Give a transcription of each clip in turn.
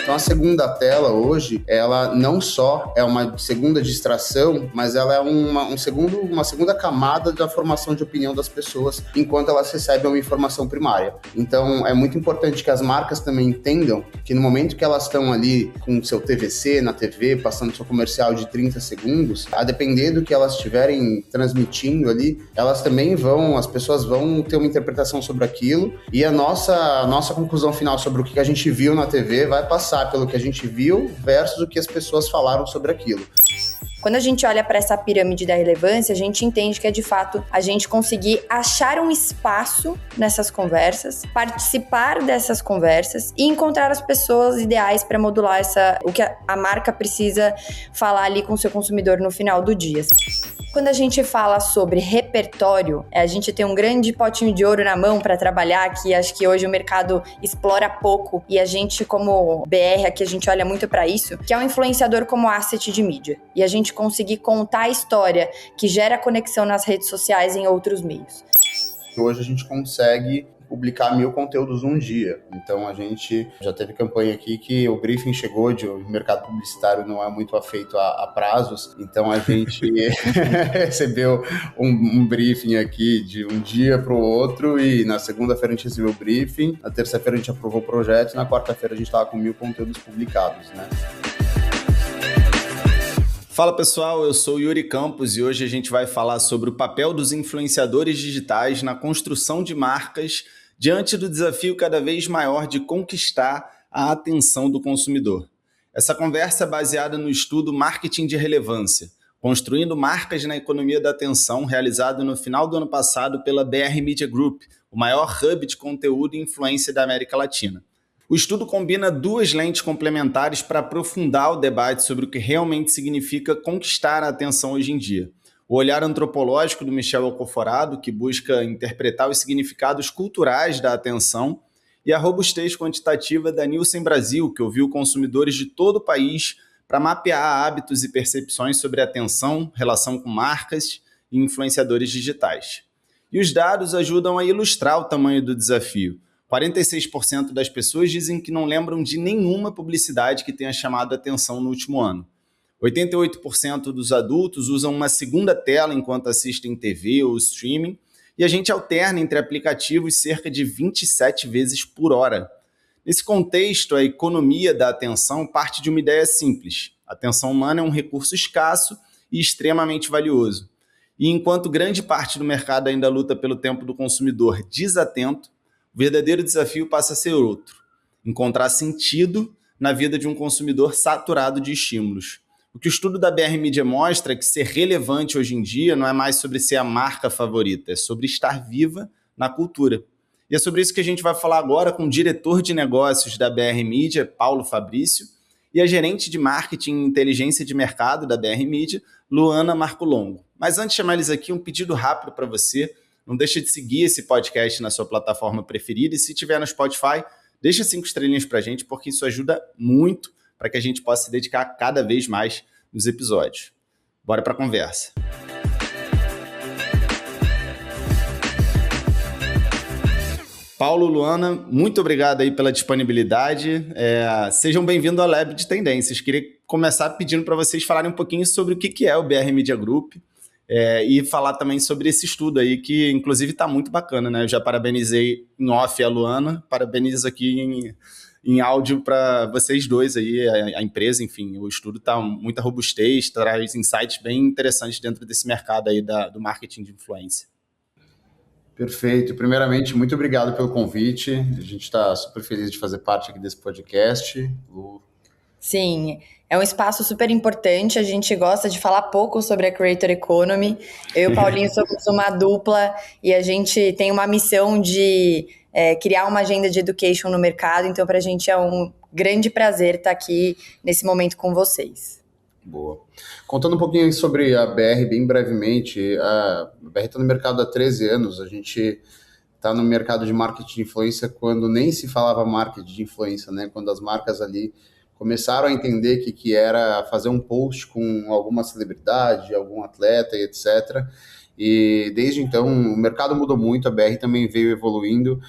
Então a segunda tela hoje, ela não só é uma segunda distração, mas ela é uma segunda camada da formação de opinião das pessoas enquanto elas recebem uma informação primária. Então é muito importante que as marcas também entendam que no momento que elas estão ali com seu TVC na TV, passando seu comercial de 30 segundos, a depender do que elas estiverem transmitindo ali, as pessoas vão ter uma interpretação sobre aquilo e a nossa conclusão final sobre o que a gente viu na TV vai passar pelo que a gente viu versus o que as pessoas falaram sobre aquilo. Quando a gente olha para essa pirâmide da relevância, a gente entende que é de fato a gente conseguir achar um espaço nessas conversas, participar dessas conversas e encontrar as pessoas ideais para modular o que a marca precisa falar ali com o seu consumidor no final do dia. Quando a gente fala sobre repertório, a gente tem um grande potinho de ouro na mão para trabalhar, que acho que hoje o mercado explora pouco e a gente, como BR, aqui a gente olha muito para isso, que é um influenciador como asset de mídia. E a gente conseguir contar a história que gera conexão nas redes sociais em outros meios. Hoje a gente consegue publicar 1000 conteúdos num dia. Então a gente já teve campanha aqui que o briefing chegou o mercado publicitário não é muito afeito a prazos, então a gente recebeu um briefing aqui de um dia para o outro e na segunda-feira a gente recebeu o briefing, na terça-feira a gente aprovou o projeto e na quarta-feira a gente estava com 1000 conteúdos publicados, né? Fala pessoal, eu sou Yuri Campos e hoje a gente vai falar sobre o papel dos influenciadores digitais na construção de marcas diante do desafio cada vez maior de conquistar a atenção do consumidor. Essa conversa é baseada no estudo Marketing de Relevância, construindo marcas na economia da atenção, realizado no final do ano passado pela BR Media Group, o maior hub de conteúdo e influência da América Latina. O estudo combina duas lentes complementares para aprofundar o debate sobre o que realmente significa conquistar a atenção hoje em dia. O olhar antropológico do Michel Alcoforado, que busca interpretar os significados culturais da atenção, e a robustez quantitativa da Nielsen Brasil, que ouviu consumidores de todo o país para mapear hábitos e percepções sobre atenção, relação com marcas e influenciadores digitais. E os dados ajudam a ilustrar o tamanho do desafio. 46% das pessoas dizem que não lembram de nenhuma publicidade que tenha chamado a atenção no último ano. 88% dos adultos usam uma segunda tela enquanto assistem TV ou streaming, e a gente alterna entre aplicativos cerca de 27 vezes por hora. Nesse contexto, a economia da atenção parte de uma ideia simples. A atenção humana é um recurso escasso e extremamente valioso. E enquanto grande parte do mercado ainda luta pelo tempo do consumidor desatento, o verdadeiro desafio passa a ser outro: encontrar sentido na vida de um consumidor saturado de estímulos. O que o estudo da BR Media mostra é que ser relevante hoje em dia não é mais sobre ser a marca favorita, é sobre estar viva na cultura. E é sobre isso que a gente vai falar agora com o diretor de negócios da BR Media, Paulo Fabrício, e a gerente de marketing e inteligência de mercado da BR Media, Luana Marcolongo. Mas antes de chamar eles aqui, um pedido rápido para você. Não deixa de seguir esse podcast na sua plataforma preferida e se tiver no Spotify, deixa 5 estrelinhas para a gente, porque isso ajuda muito para que a gente possa se dedicar cada vez mais nos episódios. Bora para a conversa. Paulo, Luana, muito obrigado aí pela disponibilidade. Sejam bem-vindos ao Lab de Tendências. Queria começar pedindo para vocês falarem um pouquinho sobre o que é o BR Media Group, e falar também sobre esse estudo aí, que inclusive está muito bacana, né? Eu já parabenizei em off a Luana, parabenizo aqui em áudio para vocês dois aí, a empresa, enfim, o estudo está muita robustez, traz insights bem interessantes dentro desse mercado aí do marketing de influência. Perfeito. Primeiramente, muito obrigado pelo convite. A gente está super feliz de fazer parte aqui desse podcast. Sim, é um espaço super importante, a gente gosta de falar pouco sobre a Creator Economy. Eu e o Paulinho somos uma dupla e a gente tem uma missão de criar uma agenda de education no mercado, então para a gente é um grande prazer estar aqui nesse momento com vocês. Boa. Contando um pouquinho sobre a BR, bem brevemente, a BR está no mercado há 13 anos, a gente está no mercado de marketing de influência quando nem se falava marketing de influência, né? Quando as marcas ali começaram a entender que era fazer um post com alguma celebridade, algum atleta e etc. E desde então o mercado mudou muito, a BR também veio evoluindo.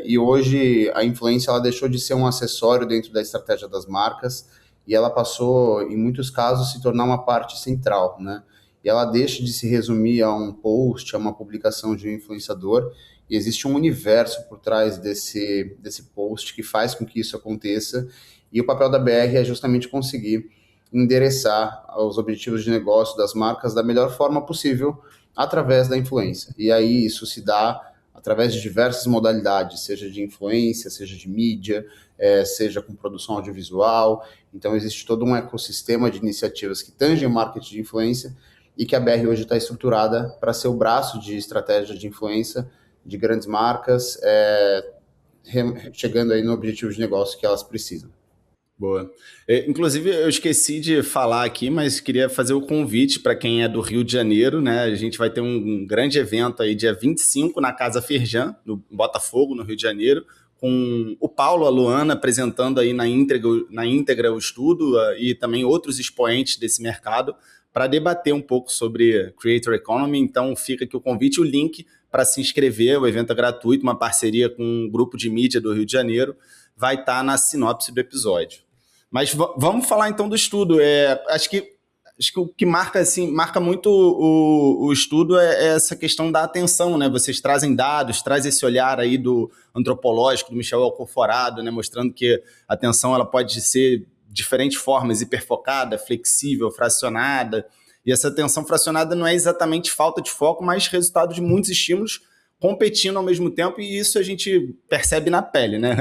E hoje a influência ela deixou de ser um acessório dentro da estratégia das marcas e ela passou, em muitos casos, se tornar uma parte central, né? E ela deixa de se resumir a um post, a uma publicação de um influenciador, e existe um universo por trás desse post que faz com que isso aconteça, e o papel da BR é justamente conseguir endereçar os objetivos de negócio das marcas da melhor forma possível através da influência. E aí isso se dá através de diversas modalidades, seja de influência, seja de mídia, seja com produção audiovisual. Então existe todo um ecossistema de iniciativas que tangem o marketing de influência e que a BR hoje está estruturada para ser o braço de estratégia de influência de grandes marcas, chegando aí no objetivo de negócio que elas precisam. Boa. Inclusive, eu esqueci de falar aqui, mas queria fazer o convite para quem é do Rio de Janeiro, né? A gente vai ter um grande evento aí, dia 25, na Casa Firjan, no Botafogo, no Rio de Janeiro, com o Paulo, a Luana, apresentando aí na íntegra o estudo e também outros expoentes desse mercado, para debater um pouco sobre Creator Economy. Então, fica aqui o convite, o link para se inscrever. O evento é gratuito, uma parceria com um grupo de mídia do Rio de Janeiro. Vai estar na sinopse do episódio. Mas vamos falar então do estudo. Acho que o que marca muito o estudo é essa questão da atenção, né? Vocês trazem dados, traz esse olhar aí do antropológico, do Michel Alcoforado, né? Mostrando que a atenção ela pode ser de diferentes formas, hiperfocada, flexível, fracionada. E essa atenção fracionada não é exatamente falta de foco, mas resultado de muitos estímulos competindo ao mesmo tempo, e isso a gente percebe na pele, né?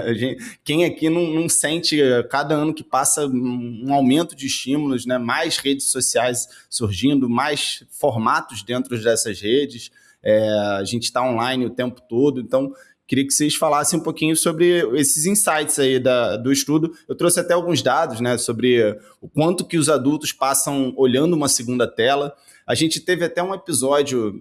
Quem aqui não sente, cada ano que passa, um aumento de estímulos, né? Mais redes sociais surgindo, mais formatos dentro dessas redes, a gente está online o tempo todo, então queria que vocês falassem um pouquinho sobre esses insights aí do estudo. Eu trouxe até alguns dados, né, sobre o quanto que os adultos passam olhando uma segunda tela. A gente teve até um episódio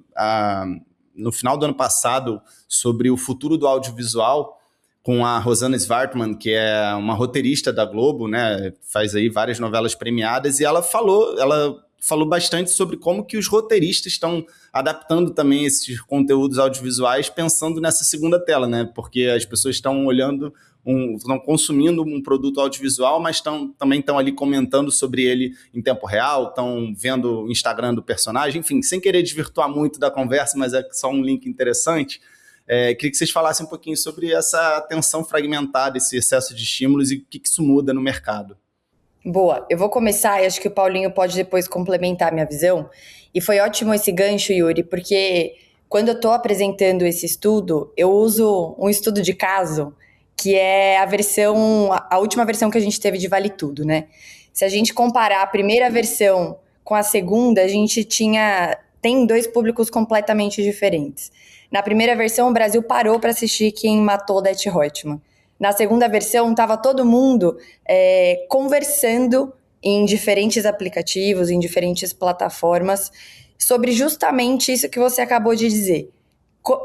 no final do ano passado, sobre o futuro do audiovisual, com a Rosana Svartman, que é uma roteirista da Globo, né? Faz aí várias novelas premiadas, e ela falou bastante sobre como que os roteiristas estão adaptando também esses conteúdos audiovisuais, pensando nessa segunda tela, né? Porque as pessoas estão olhando, estão consumindo um produto audiovisual, mas também estão ali comentando sobre ele em tempo real, estão vendo o Instagram do personagem, enfim, sem querer desvirtuar muito da conversa, mas é só um link interessante. Queria que vocês falassem um pouquinho sobre essa atenção fragmentada, esse excesso de estímulos e o que isso muda no mercado. Boa, eu vou começar e acho que o Paulinho pode depois complementar a minha visão. E foi ótimo esse gancho, Yuri, porque quando eu estou apresentando esse estudo, eu uso um estudo de caso, que é a última versão que a gente teve de Vale Tudo, né? Se a gente comparar a primeira versão com a segunda, a gente tem dois públicos completamente diferentes. Na primeira versão, o Brasil parou para assistir Quem Matou Odete Roitman. Na segunda versão, estava todo mundo conversando em diferentes aplicativos, em diferentes plataformas, sobre justamente isso que você acabou de dizer.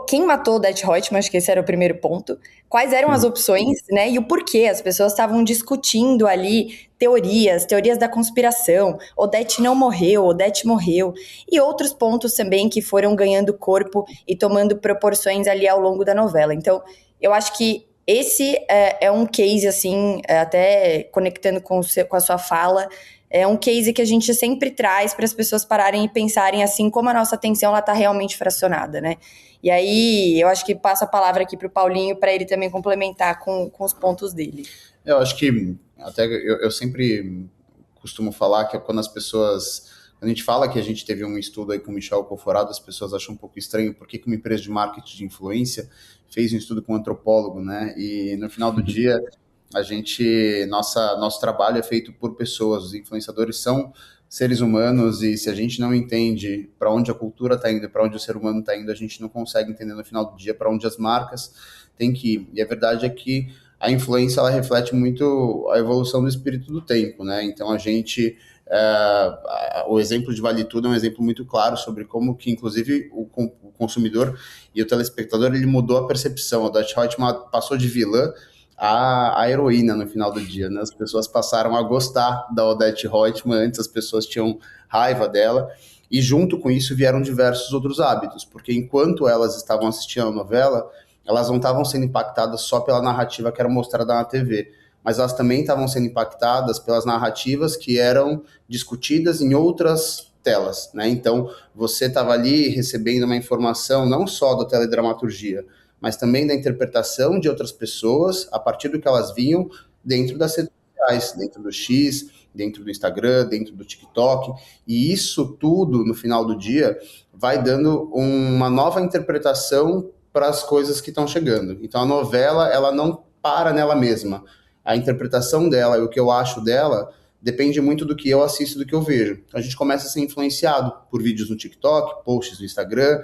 Quem matou Odete Roitman, acho que esse era o primeiro ponto. Quais eram as opções, né? E o porquê. As pessoas estavam discutindo ali teorias da conspiração. Odete não morreu, Odete morreu. E outros pontos também que foram ganhando corpo e tomando proporções ali ao longo da novela. Então, eu acho que esse é um case, assim, até conectando com a sua fala, é um case que a gente sempre traz para as pessoas pararem e pensarem assim, como a nossa atenção está realmente fracionada, né? E aí, eu acho que passo a palavra aqui para o Paulinho, para ele também complementar com os pontos dele. Eu acho que, até eu sempre costumo falar que quando a gente fala que a gente teve um estudo aí com o Michel Alcoforado, as pessoas acham um pouco estranho por que uma empresa de marketing de influência fez um estudo com um antropólogo, né? E no final do dia, nosso trabalho é feito por pessoas, os influenciadores são seres humanos e se a gente não entende para onde a cultura está indo, para onde o ser humano está indo, a gente não consegue entender no final do dia para onde as marcas têm que ir. E a verdade é que a influência ela reflete muito a evolução do espírito do tempo, né? Então o exemplo de Vale Tudo é um exemplo muito claro sobre como que, inclusive, o consumidor e o telespectador, ele mudou a percepção. A Odete Roitman passou de vilã a heroína no final do dia, né? As pessoas passaram a gostar da Odete Roitman, antes as pessoas tinham raiva dela, e junto com isso vieram diversos outros hábitos, porque enquanto elas estavam assistindo a novela, elas não estavam sendo impactadas só pela narrativa que era mostrada na TV, mas elas também estavam sendo impactadas pelas narrativas que eram discutidas em outras telas, né? Então, você estava ali recebendo uma informação não só da teledramaturgia, mas também da interpretação de outras pessoas a partir do que elas viam dentro das redes sociais, dentro do X, dentro do Instagram, dentro do TikTok, e isso tudo, no final do dia, vai dando uma nova interpretação para as coisas que estão chegando. Então, a novela, ela não para nela mesma. A interpretação dela e o que eu acho dela depende muito do que eu assisto, do que eu vejo. A gente começa a ser influenciado por vídeos no TikTok, posts no Instagram,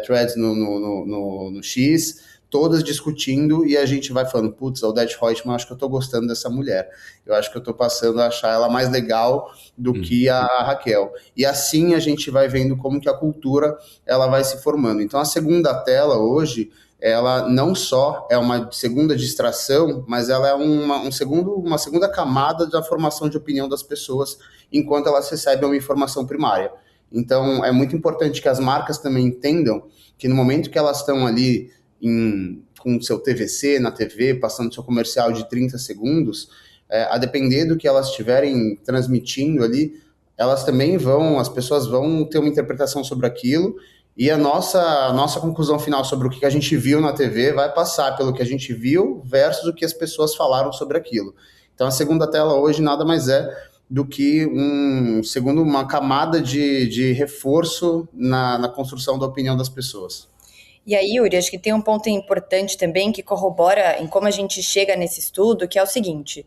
threads no X, todas discutindo, e a gente vai falando, putz, a Odete Roitman, eu acho que eu tô gostando dessa mulher. Eu acho que eu tô passando a achar ela mais legal do que a Raquel. E assim a gente vai vendo como que a cultura ela vai se formando. Então a segunda tela hoje, ela não só é uma segunda distração, mas ela é uma segunda camada da formação de opinião das pessoas enquanto elas recebem uma informação primária. Então, é muito importante que as marcas também entendam que no momento que elas estão ali com o seu TVC na TV, passando seu comercial de 30 segundos, a depender do que elas estiverem transmitindo ali, as pessoas vão ter uma interpretação sobre aquilo, e a nossa conclusão final sobre o que a gente viu na TV vai passar pelo que a gente viu versus o que as pessoas falaram sobre aquilo. Então, a segunda tela hoje nada mais é do que uma camada de reforço na construção da opinião das pessoas. E aí, Yuri, acho que tem um ponto importante também que corrobora em como a gente chega nesse estudo, que é o seguinte: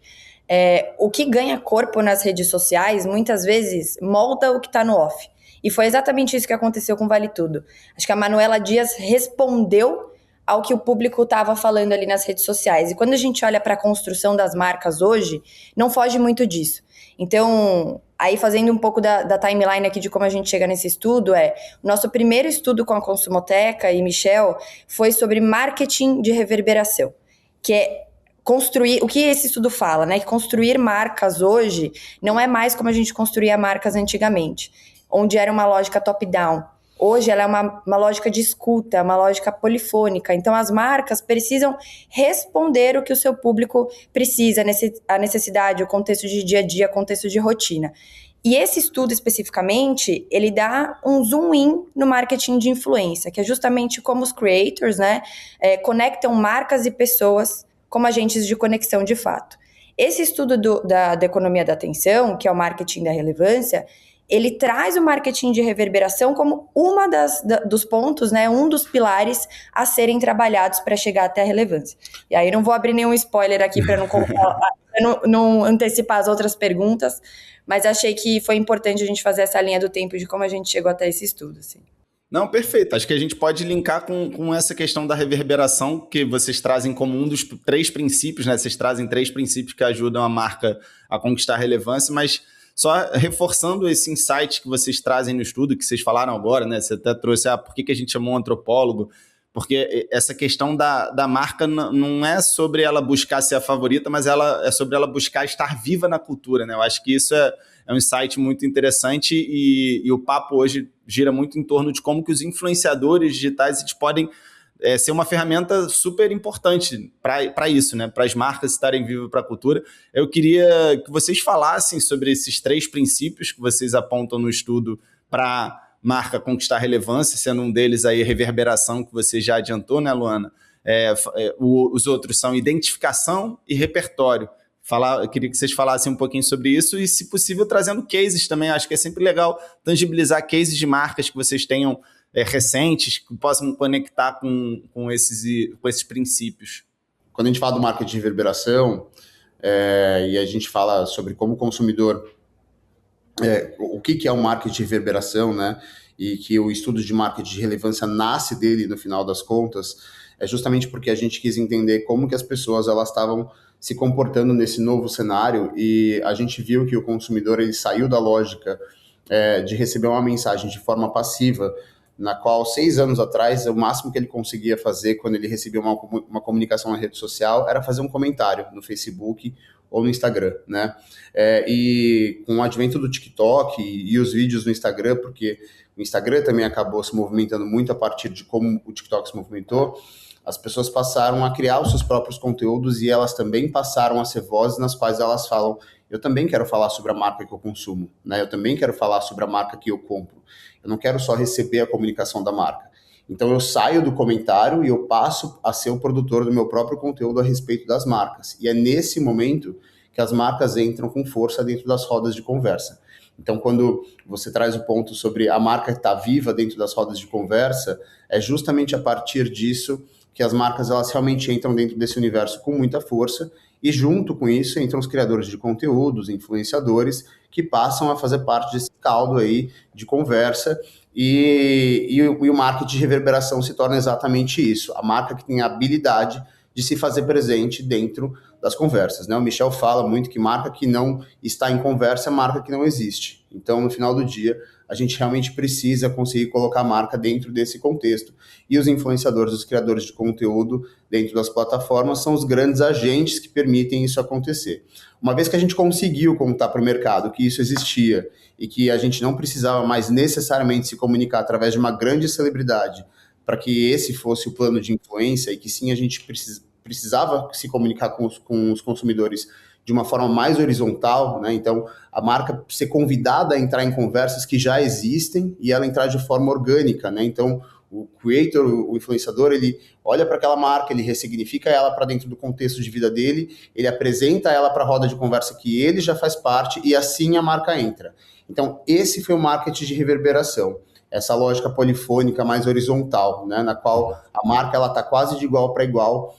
o que ganha corpo nas redes sociais, muitas vezes, molda o que está no off. E foi exatamente isso que aconteceu com Vale Tudo. Acho que a Manuela Dias respondeu ao que o público estava falando ali nas redes sociais. E quando a gente olha para a construção das marcas hoje, não foge muito disso. Então, aí fazendo um pouco da timeline aqui de como a gente chega nesse estudo, o nosso primeiro estudo com a Consumoteca e Michel foi sobre marketing de reverberação, que é construir, o que esse estudo fala, né? Que construir marcas hoje não é mais como a gente construía marcas antigamente, onde era uma lógica top-down. Hoje ela é uma lógica de escuta, uma lógica polifônica. Então as marcas precisam responder o que o seu público precisa, a necessidade, o contexto de dia a dia, contexto de rotina. E esse estudo especificamente, ele dá um zoom in no marketing de influência, que é justamente como os creators, né, conectam marcas e pessoas como agentes de conexão de fato. Esse estudo da economia da atenção, que é o marketing da relevância, ele traz o marketing de reverberação como dos pontos, né, um dos pilares a serem trabalhados para chegar até a relevância. E aí não vou abrir nenhum spoiler aqui para não antecipar as outras perguntas, mas achei que foi importante a gente fazer essa linha do tempo de como a gente chegou até esse estudo. Assim. Não, perfeito. Acho que a gente pode linkar com essa questão da reverberação que vocês trazem como um dos 3 princípios, né? Vocês trazem 3 princípios que ajudam a marca a conquistar relevância, mas só reforçando esse insight que vocês trazem no estudo, que vocês falaram agora, né? Você até trouxe, por que a gente chamou um antropólogo? Porque essa questão da marca não é sobre ela buscar ser a favorita, mas é sobre ela buscar estar viva na cultura, né? Eu acho que isso é um insight muito interessante e o papo hoje gira muito em torno de como que os influenciadores digitais eles podem ser uma ferramenta super importante para isso, né? Para as marcas estarem vivas para a cultura. Eu queria que vocês falassem sobre esses 3 princípios que vocês apontam no estudo para marca conquistar relevância, sendo um deles aí a reverberação, que você já adiantou, né, Luana? Os outros são identificação e repertório. Eu queria que vocês falassem um pouquinho sobre isso e, se possível, trazendo cases também. Acho que é sempre legal tangibilizar cases de marcas que vocês tenham recentes, que possam conectar com esses princípios. Quando a gente fala do marketing de reverberação e a gente fala sobre como o consumidor, o que é um marketing de reverberação, né? E que o estudo de marketing de relevância nasce dele no final das contas, é justamente porque a gente quis entender como que as pessoas elas estavam se comportando nesse novo cenário, e a gente viu que o consumidor ele saiu da lógica de receber uma mensagem de forma passiva, na qual 6 anos atrás o máximo que ele conseguia fazer quando ele recebia uma comunicação na rede social era fazer um comentário no Facebook ou no Instagram, né? E com o advento do TikTok e os vídeos no Instagram, porque o Instagram também acabou se movimentando muito a partir de como o TikTok se movimentou. As pessoas passaram a criar os seus próprios conteúdos e elas também passaram a ser vozes nas quais elas falam: eu também quero falar sobre a marca que eu consumo, né? Eu também quero falar sobre a marca que eu compro. Eu não quero só receber a comunicação da marca. Então eu saio do comentário e eu passo a ser o produtor do meu próprio conteúdo a respeito das marcas. E é nesse momento que as marcas entram com força dentro das rodas de conversa. Então, quando você traz o ponto sobre a marca estar viva dentro das rodas de conversa, é justamente a partir disso que as marcas elas realmente entram dentro desse universo com muita força, e junto com isso entram os criadores de conteúdos, influenciadores, que passam a fazer parte desse caldo aí de conversa, e o marketing de reverberação se torna exatamente isso, a marca que tem a habilidade de se fazer presente dentro das conversas, né? O Michel fala muito que marca que não está em conversa é marca que não existe. Então, no final do dia, a gente realmente precisa conseguir colocar a marca dentro desse contexto. E os influenciadores, os criadores de conteúdo dentro das plataformas são os grandes agentes que permitem isso acontecer. Uma vez que a gente conseguiu contar para o mercado que isso existia e que a gente não precisava mais necessariamente se comunicar através de uma grande celebridade para que esse fosse o plano de influência, e que sim, a gente precisava se comunicar com os consumidores de uma forma mais horizontal, né? Então, a marca ser convidada a entrar em conversas que já existem e ela entrar de forma orgânica, né? Então, o creator, o influenciador, ele olha para aquela marca, ele ressignifica ela para dentro do contexto de vida dele, ele apresenta ela para a roda de conversa que ele já faz parte, e assim a marca entra. Então, esse foi o marketing de reverberação. Essa lógica polifônica mais horizontal, né? Na qual a marca está quase de igual para igual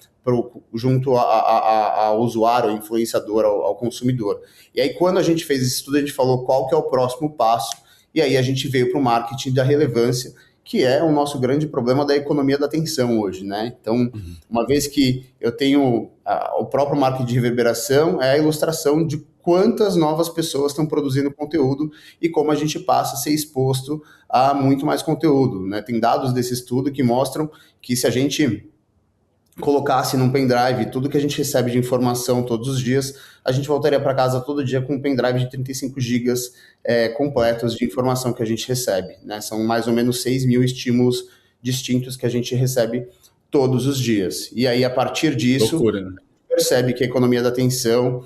junto ao usuário, ao influenciador, ao consumidor. E aí, quando a gente fez esse estudo, a gente falou qual que é o próximo passo, e aí a gente veio para o marketing da relevância, que é o nosso grande problema da economia da atenção hoje, né? Então, uma vez que eu tenho o próprio marketing de reverberação, é a ilustração de quantas novas pessoas estão produzindo conteúdo e como a gente passa a ser exposto a muito mais conteúdo, né? Tem dados desse estudo que mostram que se a gente colocasse num pendrive tudo que a gente recebe de informação todos os dias, a gente voltaria para casa todo dia com um pendrive de 35 gigas completos de informação que a gente recebe, né? São mais ou menos 6 mil estímulos distintos que a gente recebe todos os dias. E aí, a partir disso, loucura, né? Percebe que a economia da atenção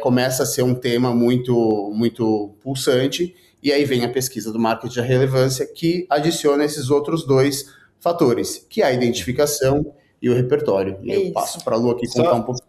começa a ser um tema muito, muito pulsante, e aí vem a pesquisa do marketing da relevância, que adiciona esses outros dois fatores, que é a identificação e o repertório. E eu passo para a Lu aqui contar um pouco.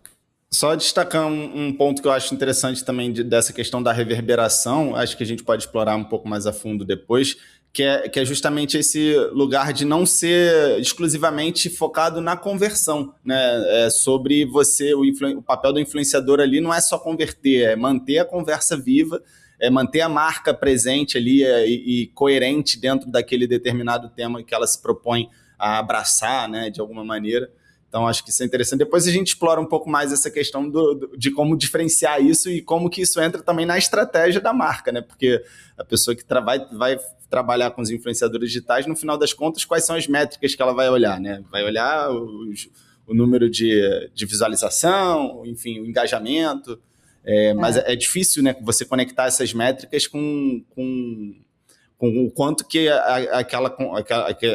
Só destacar um ponto que eu acho interessante também dessa questão da reverberação, acho que a gente pode explorar um pouco mais a fundo depois, que é justamente esse lugar de não ser exclusivamente focado na conversão, né? Sobre você, o papel do influenciador ali não é só converter, é manter a conversa viva, é manter a marca presente ali e coerente dentro daquele determinado tema que ela se propõe a abraçar, né, de alguma maneira. Então, acho que isso é interessante. Depois a gente explora um pouco mais essa questão de como diferenciar isso e como que isso entra também na estratégia da marca, né? Porque a pessoa que vai trabalhar com os influenciadores digitais, no final das contas, quais são as métricas que ela vai olhar, né? Vai olhar o número de visualização, enfim, o engajamento. Mas é difícil, né, você conectar essas métricas com o quanto que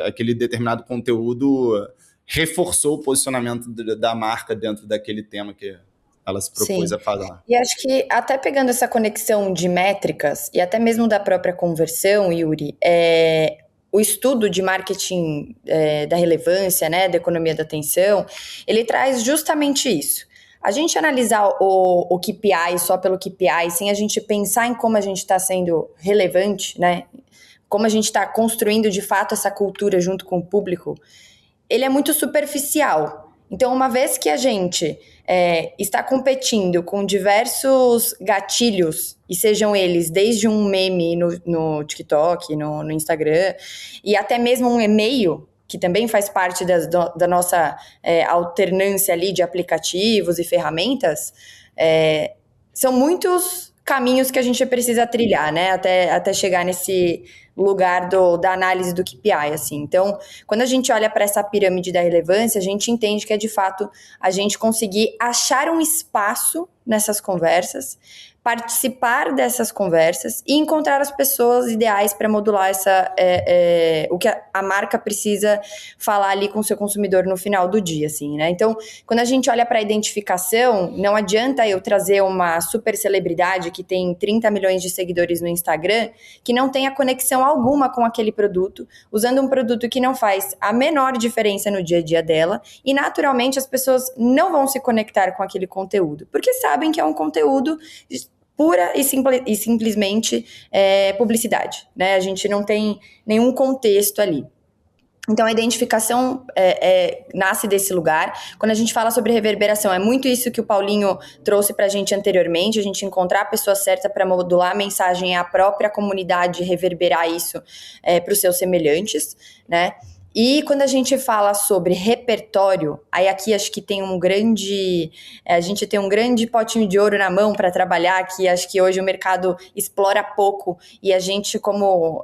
aquele determinado conteúdo reforçou o posicionamento da marca dentro daquele tema que ela se propôs a falar. E acho que até pegando essa conexão de métricas e até mesmo da própria conversão, Yuri, o estudo de marketing da relevância, né, da economia da atenção, ele traz justamente isso. A gente analisar o KPI só pelo KPI, sem a gente pensar em como a gente está sendo relevante, né, como a gente está construindo de fato essa cultura junto com o público, ele é muito superficial. Então, uma vez que a gente está competindo com diversos gatilhos, e sejam eles desde um meme no TikTok, no Instagram, e até mesmo um e-mail, que também faz parte da nossa alternância ali de aplicativos e ferramentas, são muitos caminhos que a gente precisa trilhar, né? Até chegar nesse lugar da análise do KPI, assim. Então, quando a gente olha para essa pirâmide da relevância, a gente entende que é, de fato, a gente conseguir achar um espaço nessas conversas, participar dessas conversas e encontrar as pessoas ideais para modular o que a marca precisa falar ali com o seu consumidor no final do dia, assim, né? Então, quando a gente olha para a identificação, não adianta eu trazer uma super celebridade que tem 30 milhões de seguidores no Instagram, que não tenha conexão alguma com aquele produto, usando um produto que não faz a menor diferença no dia a dia dela, e naturalmente as pessoas não vão se conectar com aquele conteúdo, porque sabem que é um conteúdo pura e simplesmente publicidade, né? A gente não tem nenhum contexto ali. Então, a identificação nasce desse lugar. Quando a gente fala sobre reverberação, é muito isso que o Paulinho trouxe para a gente anteriormente, a gente encontrar a pessoa certa para modular a mensagem e a própria comunidade reverberar isso para os seus semelhantes, né? E quando a gente fala sobre repertório, aí aqui acho que tem a gente tem um grande potinho de ouro na mão para trabalhar, que acho que hoje o mercado explora pouco, e a gente como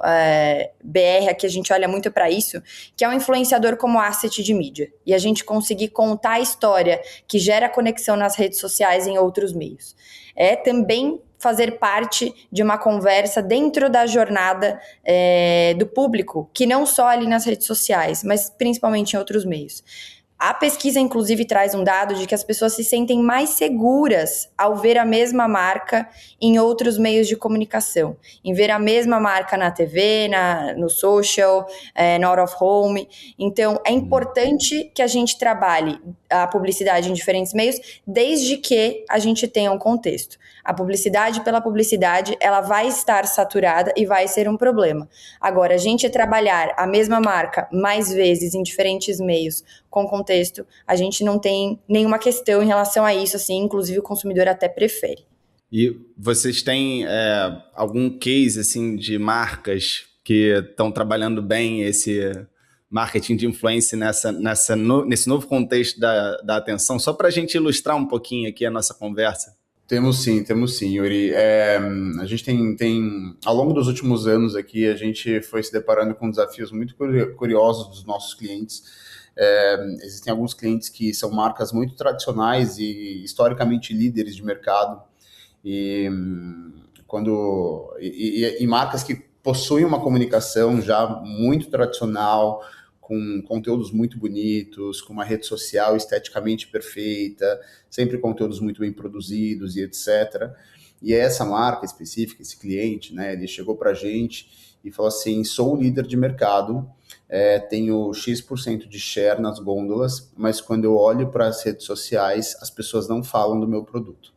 BR aqui, a gente olha muito para isso, que é um influenciador como asset de mídia, e a gente conseguir contar a história que gera conexão nas redes sociais em outros meios. É também fazer parte de uma conversa dentro da jornada do público, que não só ali nas redes sociais, mas principalmente em outros meios. A pesquisa, inclusive, traz um dado de que as pessoas se sentem mais seguras ao ver a mesma marca em outros meios de comunicação, em ver a mesma marca na TV, no social, no out of home. Então, é importante que a gente trabalhe a publicidade em diferentes meios, desde que a gente tenha um contexto. A publicidade pela publicidade, ela vai estar saturada e vai ser um problema. Agora, a gente trabalhar a mesma marca mais vezes em diferentes meios com contexto, a gente não tem nenhuma questão em relação a isso, assim, inclusive o consumidor até prefere. E vocês têm algum case assim, de marcas que estão trabalhando bem esse marketing de influência nesse novo contexto da atenção? Só para a gente ilustrar um pouquinho aqui a nossa conversa. Temos sim, Yuri. A gente tem, ao longo dos últimos anos aqui, a gente foi se deparando com desafios muito curiosos dos nossos clientes. Existem alguns clientes que são marcas muito tradicionais e historicamente líderes de mercado, e marcas que possuem uma comunicação já muito tradicional, com conteúdos muito bonitos, com uma rede social esteticamente perfeita, sempre conteúdos muito bem produzidos e etc. E essa marca específica, esse cliente, né, ele chegou para a gente e falou assim: sou o líder de mercado, tenho X% de share nas gôndolas, mas quando eu olho para as redes sociais, as pessoas não falam do meu produto.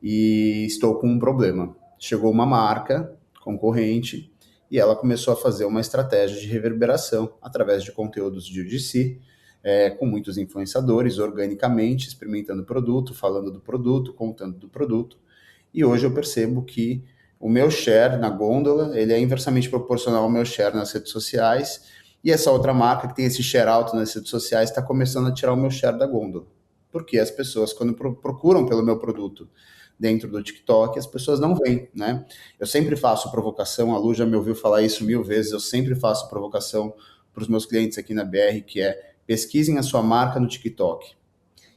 E estou com um problema. Chegou uma marca concorrente e ela começou a fazer uma estratégia de reverberação através de conteúdos de UGC, com muitos influenciadores, organicamente, experimentando o produto, falando do produto, contando do produto. E hoje eu percebo que o meu share na gôndola, ele é inversamente proporcional ao meu share nas redes sociais, e essa outra marca que tem esse share alto nas redes sociais está começando a tirar o meu share da gôndola. Porque as pessoas, quando procuram pelo meu produto dentro do TikTok, as pessoas não veem, né? Eu sempre faço provocação, a Lu já me ouviu falar isso 1000 vezes, eu sempre faço provocação para os meus clientes aqui na BR, que é: pesquisem a sua marca no TikTok.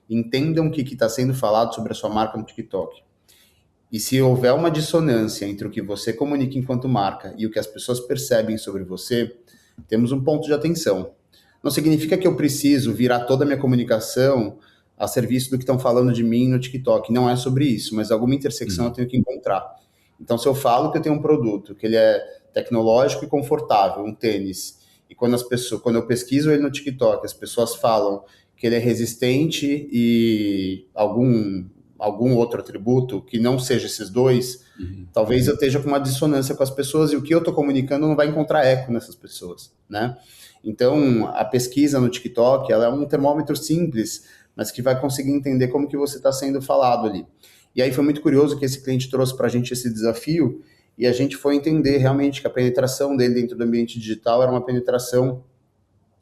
Entendam o que está sendo falado sobre a sua marca no TikTok. E se houver uma dissonância entre o que você comunica enquanto marca e o que as pessoas percebem sobre você, temos um ponto de atenção. Não significa que eu preciso virar toda a minha comunicação a serviço do que estão falando de mim no TikTok. Não é sobre isso, mas alguma intersecção eu tenho que encontrar. Então, se eu falo que eu tenho um produto, que ele é tecnológico e confortável, um tênis, e quando eu pesquiso ele no TikTok, as pessoas falam que ele é resistente e algum outro atributo que não seja esses dois, talvez eu esteja com uma dissonância com as pessoas, e o que eu estou comunicando não vai encontrar eco nessas pessoas, né? Então, a pesquisa no TikTok, ela é um termômetro simples, mas que vai conseguir entender como que você está sendo falado ali. E aí foi muito curioso que esse cliente trouxe para a gente esse desafio, e a gente foi entender realmente que a penetração dele dentro do ambiente digital era uma penetração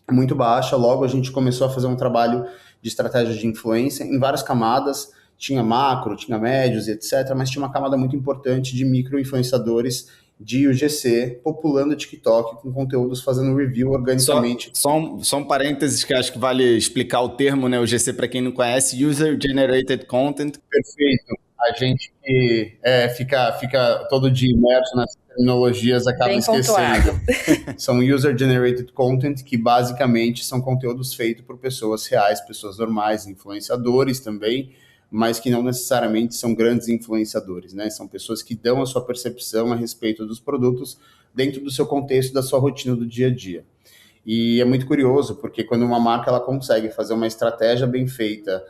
muito baixa. Logo a gente começou a fazer um trabalho de estratégia de influência em várias camadas, tinha macro, tinha médios e etc., mas tinha uma camada muito importante de micro-influenciadores de UGC, populando o TikTok com conteúdos, fazendo review organicamente. Só um parênteses que acho que vale explicar o termo, né? UGC, para quem não conhece, User Generated Content. Perfeito. A gente que fica todo dia imerso nas tecnologias acaba Bem esquecendo. pontuado. São user-generated content, que basicamente são conteúdos feitos por pessoas reais, pessoas normais, influenciadores também, mas que não necessariamente são grandes influenciadores, né? São pessoas que dão a sua percepção a respeito dos produtos dentro do seu contexto, da sua rotina do dia a dia. E é muito curioso, porque quando uma marca ela consegue fazer uma estratégia bem feita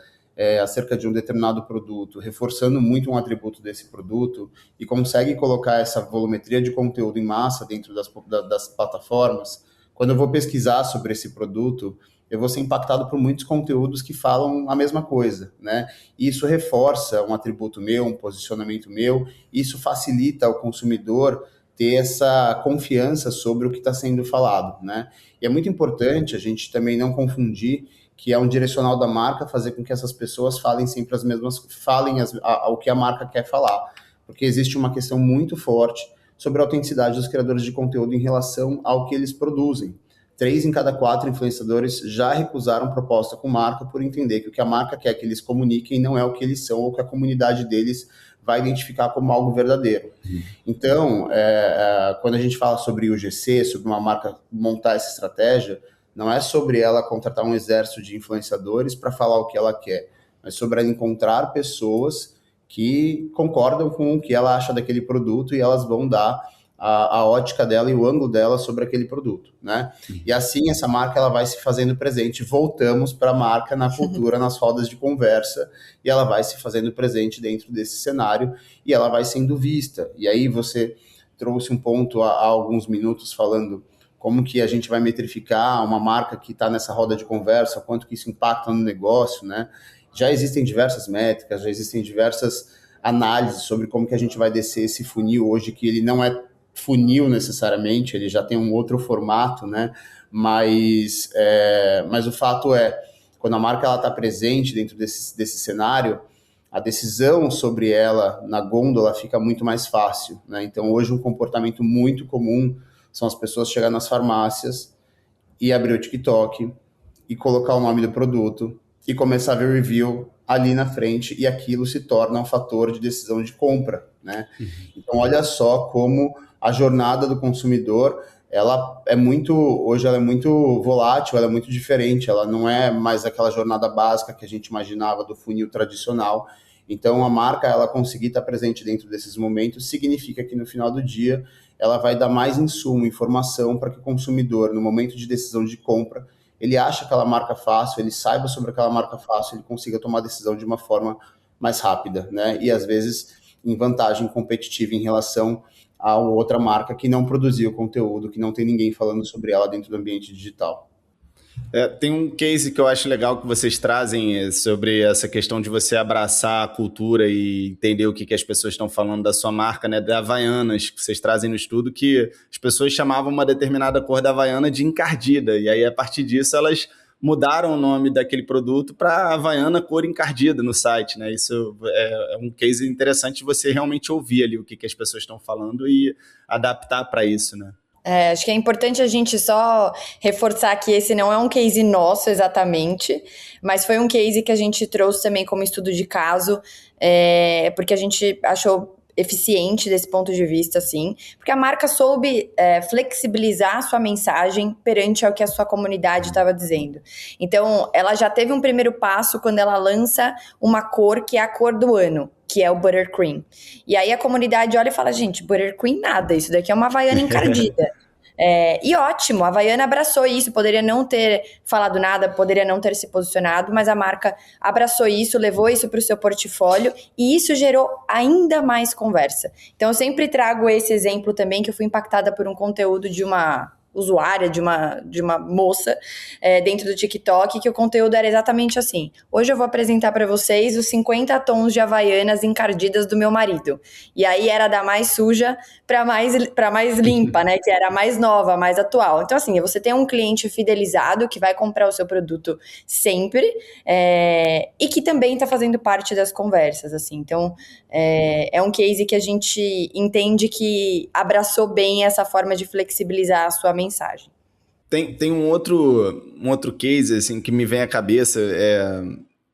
acerca de um determinado produto, reforçando muito um atributo desse produto, e consegue colocar essa volumetria de conteúdo em massa dentro das plataformas, quando eu vou pesquisar sobre esse produto, eu vou ser impactado por muitos conteúdos que falam a mesma coisa, né? E isso reforça um atributo meu, um posicionamento meu, isso facilita ao consumidor ter essa confiança sobre o que está sendo falado, né? E é muito importante a gente também não confundir que é um direcional da marca fazer com que essas pessoas falem sempre as mesmas, o que a marca quer falar, porque existe uma questão muito forte sobre a autenticidade dos criadores de conteúdo em relação ao que eles produzem. 3 em cada 4 influenciadores já recusaram proposta com marca por entender que o que a marca quer que eles comuniquem não é o que eles são ou que a comunidade deles vai identificar como algo verdadeiro. Então, quando a gente fala sobre UGC, sobre uma marca montar essa estratégia, não é sobre ela contratar um exército de influenciadores para falar o que ela quer, mas sobre ela encontrar pessoas que concordam com o que ela acha daquele produto e elas vão dar a ótica dela e o ângulo dela sobre aquele produto, né? E assim essa marca ela vai se fazendo presente. Voltamos para a marca na cultura, nas rodas de conversa, e ela vai se fazendo presente dentro desse cenário e ela vai sendo vista. E aí você trouxe um ponto há alguns minutos falando como que a gente vai metrificar uma marca que está nessa roda de conversa, quanto que isso impacta no negócio, né? Já existem diversas métricas, já existem diversas análises sobre como que a gente vai descer esse funil hoje, que ele não é funil necessariamente, ele já tem um outro formato, né? Mas o fato é, quando a marca está presente dentro desse cenário, a decisão sobre ela na gôndola fica muito mais fácil, né? Então, hoje, um comportamento muito comum são as pessoas chegar nas farmácias e abrir o TikTok e colocar o nome do produto e começar a ver review ali na frente, e aquilo se torna um fator de decisão de compra, né? Então, olha só como a jornada do consumidor, hoje ela é muito volátil, ela é muito diferente, ela não é mais aquela jornada básica que a gente imaginava do funil tradicional. Então, a marca, ela conseguir estar presente dentro desses momentos, significa que no final do dia, ela vai dar mais insumo, informação para que o consumidor, no momento de decisão de compra, ele ache aquela marca fácil, ele saiba sobre aquela marca fácil, ele consiga tomar a decisão de uma forma mais rápida, né? E às vezes em vantagem competitiva em relação a outra marca que não produziu conteúdo, que não tem ninguém falando sobre ela dentro do ambiente digital. Tem um case que eu acho legal que vocês trazem sobre essa questão de você abraçar a cultura e entender o que as pessoas estão falando da sua marca, né? Da Havaianas, que vocês trazem no estudo, que as pessoas chamavam uma determinada cor da Havaiana de encardida, e aí a partir disso elas mudaram o nome daquele produto para Havaiana cor encardida no site, né? Isso é um case interessante de você realmente ouvir ali o que as pessoas estão falando e adaptar para isso, né? Acho que é importante a gente só reforçar que esse não é um case nosso exatamente, mas foi um case que a gente trouxe também como estudo de caso, porque a gente achou eficiente desse ponto de vista, assim, porque a marca soube flexibilizar a sua mensagem perante ao que a sua comunidade estava dizendo. Então, ela já teve um primeiro passo quando ela lança uma cor que é a cor do ano, que é o Buttercream. E aí a comunidade olha e fala, gente, Buttercream nada, isso daqui é uma Havaiana encardida. E ótimo, a Havaiana abraçou isso, poderia não ter falado nada, poderia não ter se posicionado, mas a marca abraçou isso, levou isso para o seu portfólio e isso gerou ainda mais conversa. Então eu sempre trago esse exemplo também, que eu fui impactada por um conteúdo de uma usuária, de uma moça dentro do TikTok, que o conteúdo era exatamente assim. Hoje eu vou apresentar para vocês os 50 tons de Havaianas encardidas do meu marido. E aí era da mais suja para mais limpa, né? Que era a mais nova, a mais atual. Então, assim, você tem um cliente fidelizado que vai comprar o seu produto sempre e que também está fazendo parte das conversas, assim. Então, é um case que a gente entende que abraçou bem essa forma de flexibilizar a sua mensagem. Tem um outro case assim, que me vem à cabeça,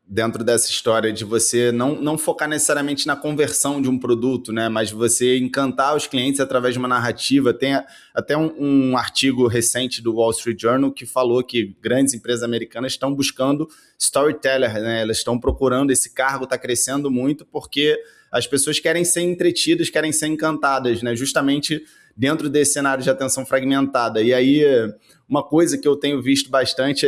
dentro dessa história de você não focar necessariamente na conversão de um produto, né? Mas você encantar os clientes através de uma narrativa. Tem até um artigo recente do Wall Street Journal que falou que grandes empresas americanas estão buscando storyteller, né? Elas estão procurando, esse cargo está crescendo muito porque as pessoas querem ser entretidas, querem ser encantadas, né? Justamente dentro desse cenário de atenção fragmentada. E aí, uma coisa que eu tenho visto bastante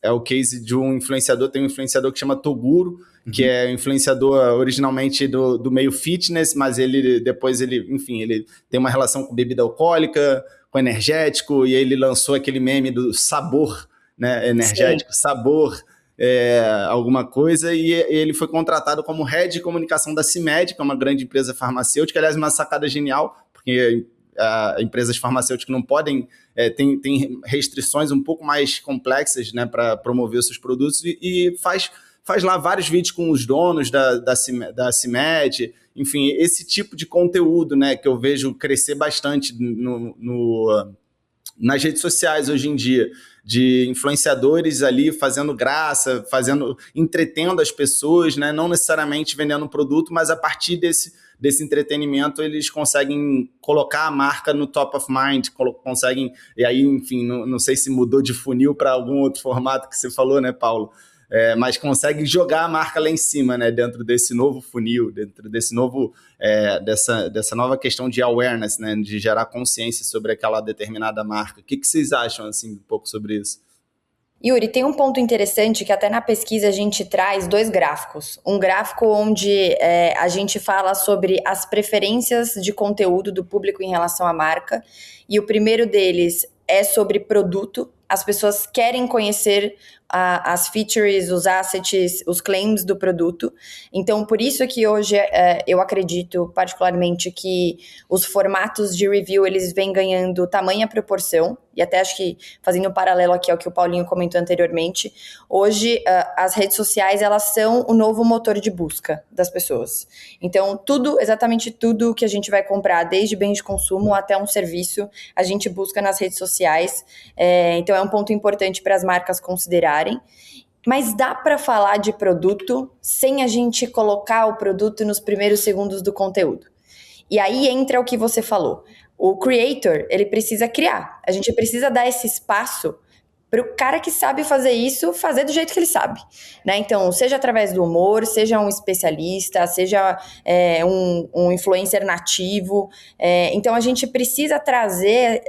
é o case de um influenciador. Tem um influenciador que chama Toguro, que é influenciador originalmente do meio fitness, mas depois ele tem uma relação com bebida alcoólica, com energético, e ele lançou aquele meme do sabor, né, energético, sim, sabor, alguma coisa, e ele foi contratado como head de comunicação da CIMED, que é uma grande empresa farmacêutica. Aliás, uma sacada genial, porque empresas farmacêuticas não podem, tem restrições um pouco mais complexas, né, para promover os seus produtos, e faz lá vários vídeos com os donos da CIMED, enfim, esse tipo de conteúdo, né, que eu vejo crescer bastante nas redes sociais hoje em dia, de influenciadores ali fazendo graça, entretendo as pessoas, né, não necessariamente vendendo um produto, mas a partir desse entretenimento eles conseguem colocar a marca no top of mind, conseguem, e aí, enfim, não sei se mudou de funil para algum outro formato que você falou, né, Paulo? Mas conseguem jogar a marca lá em cima, né, dentro desse novo funil, dentro desse novo, dessa nova questão de awareness, né, de gerar consciência sobre aquela determinada marca. O que vocês acham, assim, um pouco sobre isso? Yuri, tem um ponto interessante que até na pesquisa a gente traz 2 gráficos. Um gráfico onde a gente fala sobre as preferências de conteúdo do público em relação à marca, e o primeiro deles é sobre produto. As pessoas querem conhecer as features, os assets, os claims do produto. Então, por isso que hoje eu acredito particularmente que os formatos de review, eles vêm ganhando tamanha proporção, e até acho que, fazendo um paralelo aqui ao que o Paulinho comentou anteriormente, hoje as redes sociais, elas são o novo motor de busca das pessoas. Então, exatamente tudo que a gente vai comprar, desde bens de consumo até um serviço, a gente busca nas redes sociais. Então, é um ponto importante para as marcas considerarem. Mas dá para falar de produto sem a gente colocar o produto nos primeiros segundos do conteúdo. E aí entra o que você falou. O creator, ele precisa criar. A gente precisa dar esse espaço para o cara que sabe fazer isso, fazer do jeito que ele sabe, né? Então, seja através do humor, seja um especialista, seja um influencer nativo. Então, a gente precisa trazer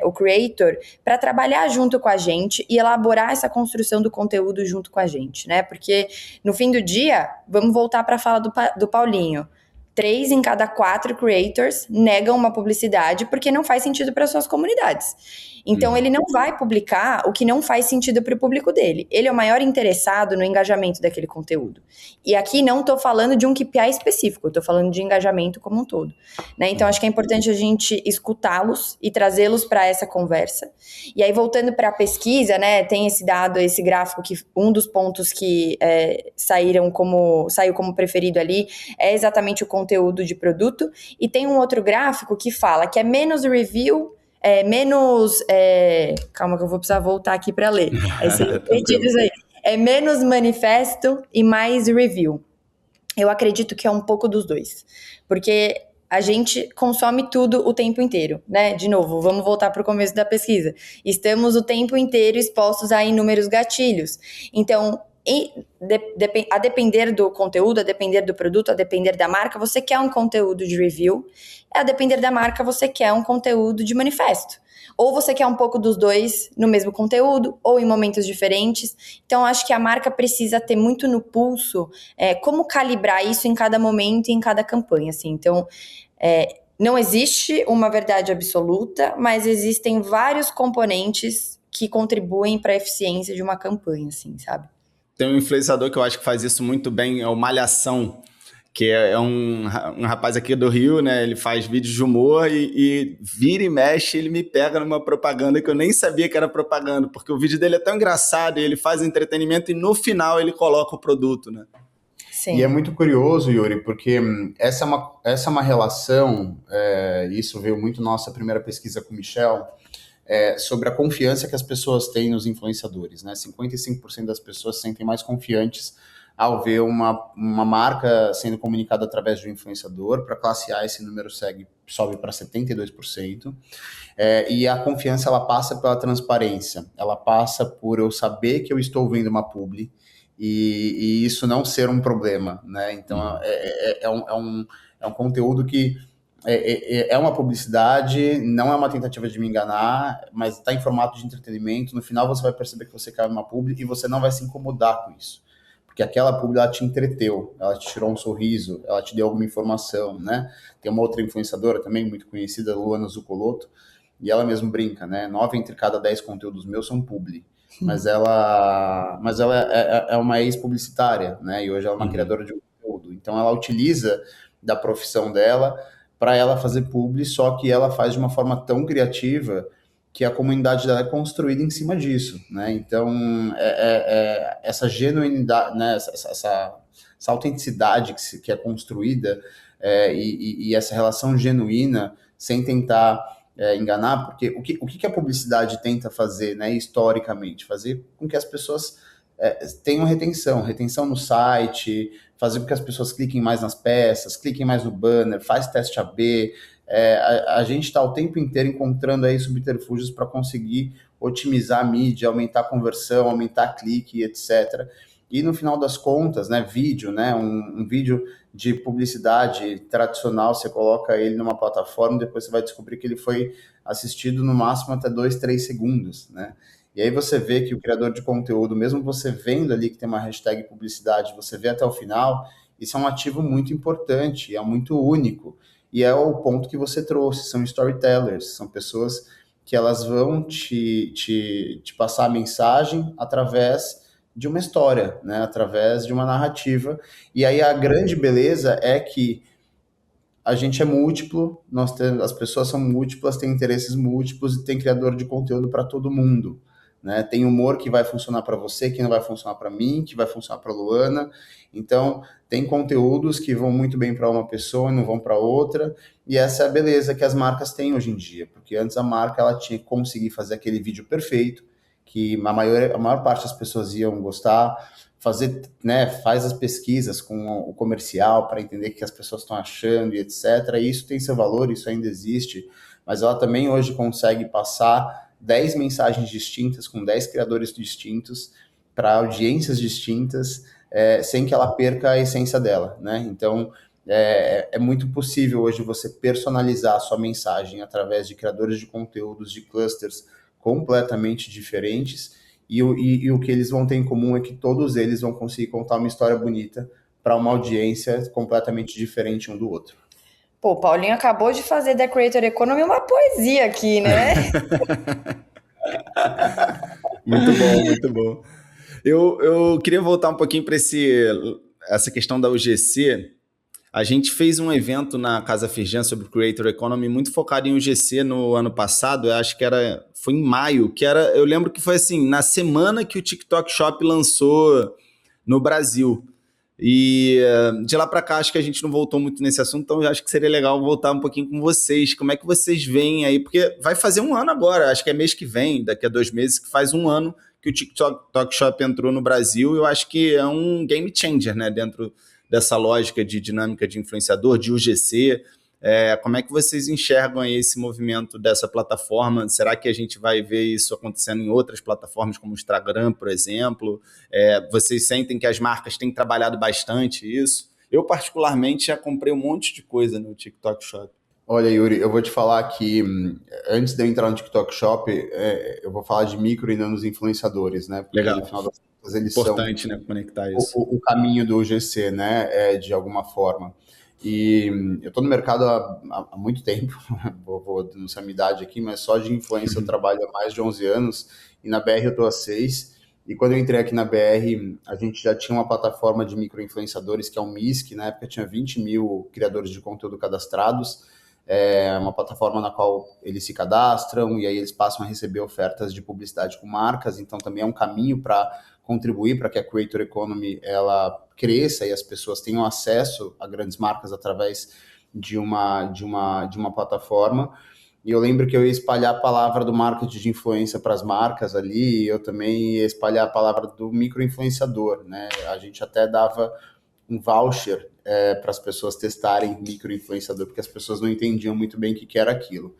o creator para trabalhar junto com a gente e elaborar essa construção do conteúdo junto com a gente, né? Porque, no fim do dia, vamos voltar para a fala do Paulinho. 3 em cada 4 creators negam uma publicidade porque não faz sentido para suas comunidades. Então, ele não vai publicar o que não faz sentido para o público dele. Ele é o maior interessado no engajamento daquele conteúdo. E aqui não estou falando de um KPI específico, estou falando de engajamento como um todo, né? Então, acho que é importante a gente escutá-los e trazê-los para essa conversa. E aí, voltando para a pesquisa, né, tem esse dado, esse gráfico, que um dos pontos que saiu como preferido ali é exatamente o conteúdo de produto. E tem um outro gráfico que fala que é menos review, calma que eu vou precisar voltar aqui para ler. É menos manifesto e mais review. Eu acredito que é um pouco dos dois, porque a gente consome tudo o tempo inteiro, né? De novo, vamos voltar para o começo da pesquisa. Estamos o tempo inteiro expostos a inúmeros gatilhos. Então, a depender do conteúdo, a depender do produto, a depender da marca, você quer um conteúdo de review. A depender da marca, você quer um conteúdo de manifesto. Ou você quer um pouco dos dois no mesmo conteúdo, ou em momentos diferentes. Então, acho que a marca precisa ter muito no pulso como calibrar isso em cada momento e em cada campanha, assim. Então, não existe uma verdade absoluta, mas existem vários componentes que contribuem para a eficiência de uma campanha, assim, sabe? Tem um influenciador que eu acho que faz isso muito bem, é o Malhação, que é um rapaz aqui do Rio, né? Ele faz vídeos de humor e vira e mexe, ele me pega numa propaganda que eu nem sabia que era propaganda, porque o vídeo dele é tão engraçado, ele faz entretenimento e no final ele coloca o produto, né? Sim. E é muito curioso, Yuri, porque essa é uma relação, isso veio muito na nossa primeira pesquisa com o Michel, sobre a confiança que as pessoas têm nos influenciadores, né? 55% das pessoas se sentem mais confiantes ao ver uma marca sendo comunicada através de um influenciador. Para a classe A, esse número sobe para 72%. E a confiança, ela passa pela transparência, ela passa por eu saber que eu estou vendo uma publi e isso não ser um problema, né? Então, é um conteúdo que é uma publicidade, não é uma tentativa de me enganar, mas está em formato de entretenimento. No final, você vai perceber que você caiu numa publi e você não vai se incomodar com isso. Porque aquela publi, ela te entreteu, ela te tirou um sorriso, ela te deu alguma informação, né? Tem uma outra influenciadora também muito conhecida, Luana Zucoloto, e ela mesmo brinca, né? 9 entre cada 10 conteúdos meus são publi. Mas ela é uma ex-publicitária, né? E hoje ela é uma criadora de conteúdo. Então ela utiliza da profissão dela para ela fazer publi, só que ela faz de uma forma tão criativa que a comunidade dela é construída em cima disso, né? Então, essa genuinidade, né? Essa autenticidade que é construída e essa relação genuína, sem tentar enganar, porque o que a publicidade tenta fazer, né, historicamente? Fazer com que as pessoas tenham retenção no site, fazer com que as pessoas cliquem mais nas peças, cliquem mais no banner, faz teste AB. A gente está o tempo inteiro encontrando aí subterfúgios para conseguir otimizar a mídia, aumentar a conversão, aumentar clique, etc. E no final das contas, né, vídeo, né, um vídeo de publicidade tradicional, você coloca ele numa plataforma, depois você vai descobrir que ele foi assistido no máximo até 2, 3 segundos, né? E aí você vê que o criador de conteúdo, mesmo você vendo ali que tem uma hashtag publicidade, você vê até o final, isso é um ativo muito importante, é muito único. E é o ponto que você trouxe, são storytellers, são pessoas que elas vão te passar a mensagem através de uma história, né? Através de uma narrativa. E aí a grande beleza é que a gente é múltiplo, as pessoas são múltiplas, têm interesses múltiplos e tem criador de conteúdo para todo mundo. Né? Tem humor que vai funcionar para você, que não vai funcionar para mim, que vai funcionar para Luana. Então, tem conteúdos que vão muito bem para uma pessoa e não vão para outra. E essa é a beleza que as marcas têm hoje em dia, porque antes a marca ela tinha que conseguir fazer aquele vídeo perfeito, que a maior parte das pessoas iam gostar, fazer, né, faz as pesquisas com o comercial para entender o que as pessoas estão achando e etc. E isso tem seu valor, isso ainda existe, mas ela também hoje consegue passar 10 mensagens distintas, com 10 criadores distintos, para audiências distintas, sem que ela perca a essência dela, né? Então, é muito possível hoje você personalizar a sua mensagem através de criadores de conteúdos, de clusters completamente diferentes, e o que eles vão ter em comum é que todos eles vão conseguir contar uma história bonita para uma audiência completamente diferente um do outro. Pô, Paulinho acabou de fazer da Creator Economy uma poesia aqui, né? Muito bom, muito bom. Eu queria voltar um pouquinho para essa questão da UGC. A gente fez um evento na Casa Firjan sobre Creator Economy muito focado em UGC no ano passado, eu acho que foi em maio, eu lembro que foi assim, na semana que o TikTok Shop lançou no Brasil. E de lá para cá, acho que a gente não voltou muito nesse assunto, então eu acho que seria legal voltar um pouquinho com vocês. Como é que vocês veem aí? Porque vai fazer um ano agora, acho que é mês que vem, daqui a 2 meses, que faz um ano que o TikTok Shop entrou no Brasil. Eu acho que é um game changer, né, dentro dessa lógica de dinâmica de influenciador, de UGC. Como é que vocês enxergam aí esse movimento dessa plataforma? Será que a gente vai ver isso acontecendo em outras plataformas, como o Instagram, por exemplo? Vocês sentem que as marcas têm trabalhado bastante isso? Eu, particularmente, já comprei um monte de coisa no TikTok Shop. Olha, Yuri, eu vou te falar que antes de eu entrar no TikTok Shop, eu vou falar de micro e nanos influenciadores, né? Porque legal. No final das contas eles importante, são né, conectar isso. O caminho do UGC, né? De alguma forma. E eu estou no mercado há muito tempo, vou denunciar a minha idade aqui, mas só de influência eu trabalho há mais de 11 anos, e na BR eu estou há 6. E quando eu entrei aqui na BR, a gente já tinha uma plataforma de micro-influenciadores, que é o MISC, na época tinha 20 mil criadores de conteúdo cadastrados, uma plataforma na qual eles se cadastram, e aí eles passam a receber ofertas de publicidade com marcas, então também é um caminho para contribuir para que a Creator Economy ela cresça e as pessoas tenham acesso a grandes marcas através de uma plataforma. E eu lembro que eu ia espalhar a palavra do marketing de influência para as marcas ali, e eu também ia espalhar a palavra do microinfluenciador, né? A gente até dava um voucher para as pessoas testarem microinfluenciador, porque as pessoas não entendiam muito bem o que era aquilo.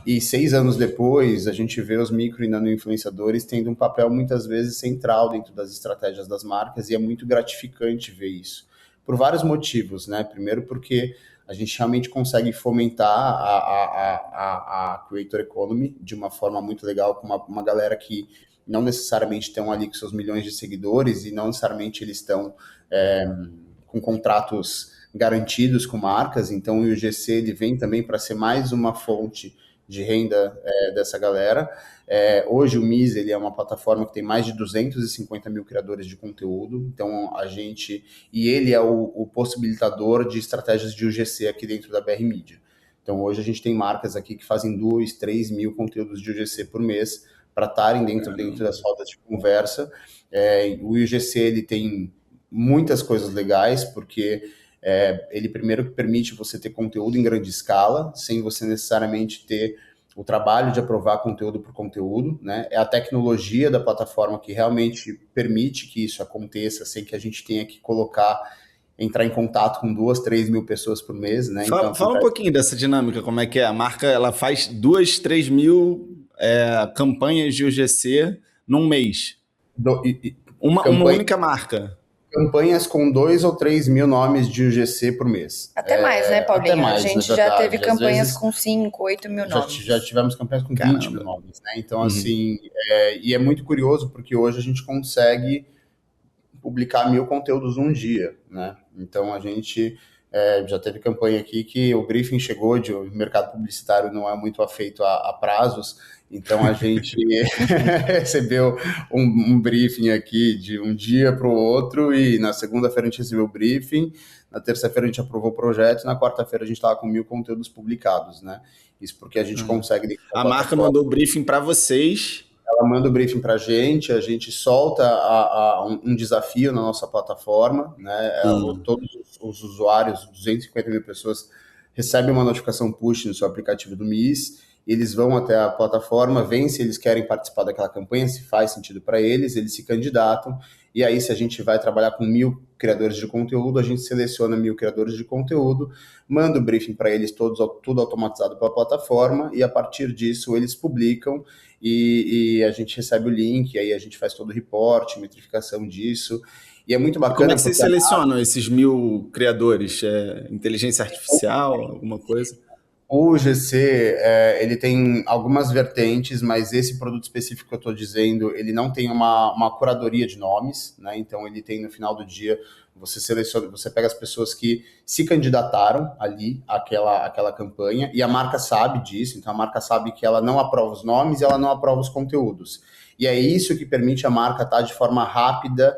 E 6 anos depois, a gente vê os micro e nano-influenciadores tendo um papel muitas vezes central dentro das estratégias das marcas, e é muito gratificante ver isso. Por vários motivos, né? Primeiro porque a gente realmente consegue fomentar a creator economy de uma forma muito legal, com uma galera que não necessariamente estão ali com seus milhões de seguidores e não necessariamente eles estão com contratos garantidos com marcas. Então o UGC ele vem também para ser mais uma fonte de renda dessa galera. Hoje o MIS ele é uma plataforma que tem mais de 250 mil criadores de conteúdo, então e ele é o possibilitador de estratégias de UGC aqui dentro da BR Media. Então hoje a gente tem marcas aqui que fazem 2, 3 mil conteúdos de UGC por mês para estarem dentro das rodas de conversa. O UGC ele tem muitas coisas legais, porque ele primeiro permite você ter conteúdo em grande escala, sem você necessariamente ter o trabalho de aprovar conteúdo por conteúdo, né? É a tecnologia da plataforma que realmente permite que isso aconteça, sem que a gente tenha que entrar em contato com 2, 3 mil pessoas por mês, né? Fala um pouquinho dessa dinâmica, como é que é? A marca ela faz 2, 3 mil campanhas de UGC num mês. Uma única marca. Campanhas com 2 ou 3 mil nomes de UGC por mês. Até mais, né, Paulinho? Até mais, a gente já teve campanhas com 5, 8 mil nomes. Já tivemos campanhas com 20 mil nomes, né? Então, assim, e é muito curioso, porque hoje a gente consegue publicar 1.000 conteúdos num dia, né? Então, a gente já teve campanha aqui que o briefing chegou o mercado publicitário não é muito afeito a prazos, então a gente recebeu um briefing aqui de um dia para o outro, e na segunda-feira a gente recebeu o briefing, na terça-feira a gente aprovou o projeto, e na quarta-feira a gente estava com 1.000 conteúdos publicados, né? Isso porque a gente consegue... A marca mandou o briefing para vocês... Ela manda o briefing para a gente solta um desafio na nossa plataforma, né? Todos os usuários, 250 mil pessoas, recebem uma notificação push no seu aplicativo do MIS, eles vão até a plataforma, veem se eles querem participar daquela campanha, se faz sentido para eles se candidatam, e aí se a gente vai trabalhar com 1.000 criadores de conteúdo, a gente seleciona 1.000 criadores de conteúdo, manda o briefing para eles tudo automatizado pela plataforma, e a partir disso eles publicam, e a gente recebe o link, e aí a gente faz todo o reporte, metrificação disso, e é muito bacana. Como é que vocês selecionam esses 1.000 criadores? Inteligência artificial, alguma coisa? O GC, ele tem algumas vertentes, mas esse produto específico que eu estou dizendo, ele não tem uma curadoria de nomes, né? Então ele tem no final do dia, você seleciona, você pega as pessoas que se candidataram ali àquela campanha, e a marca sabe disso, então a marca sabe que ela não aprova os nomes e ela não aprova os conteúdos. E é isso que permite a marca estar de forma rápida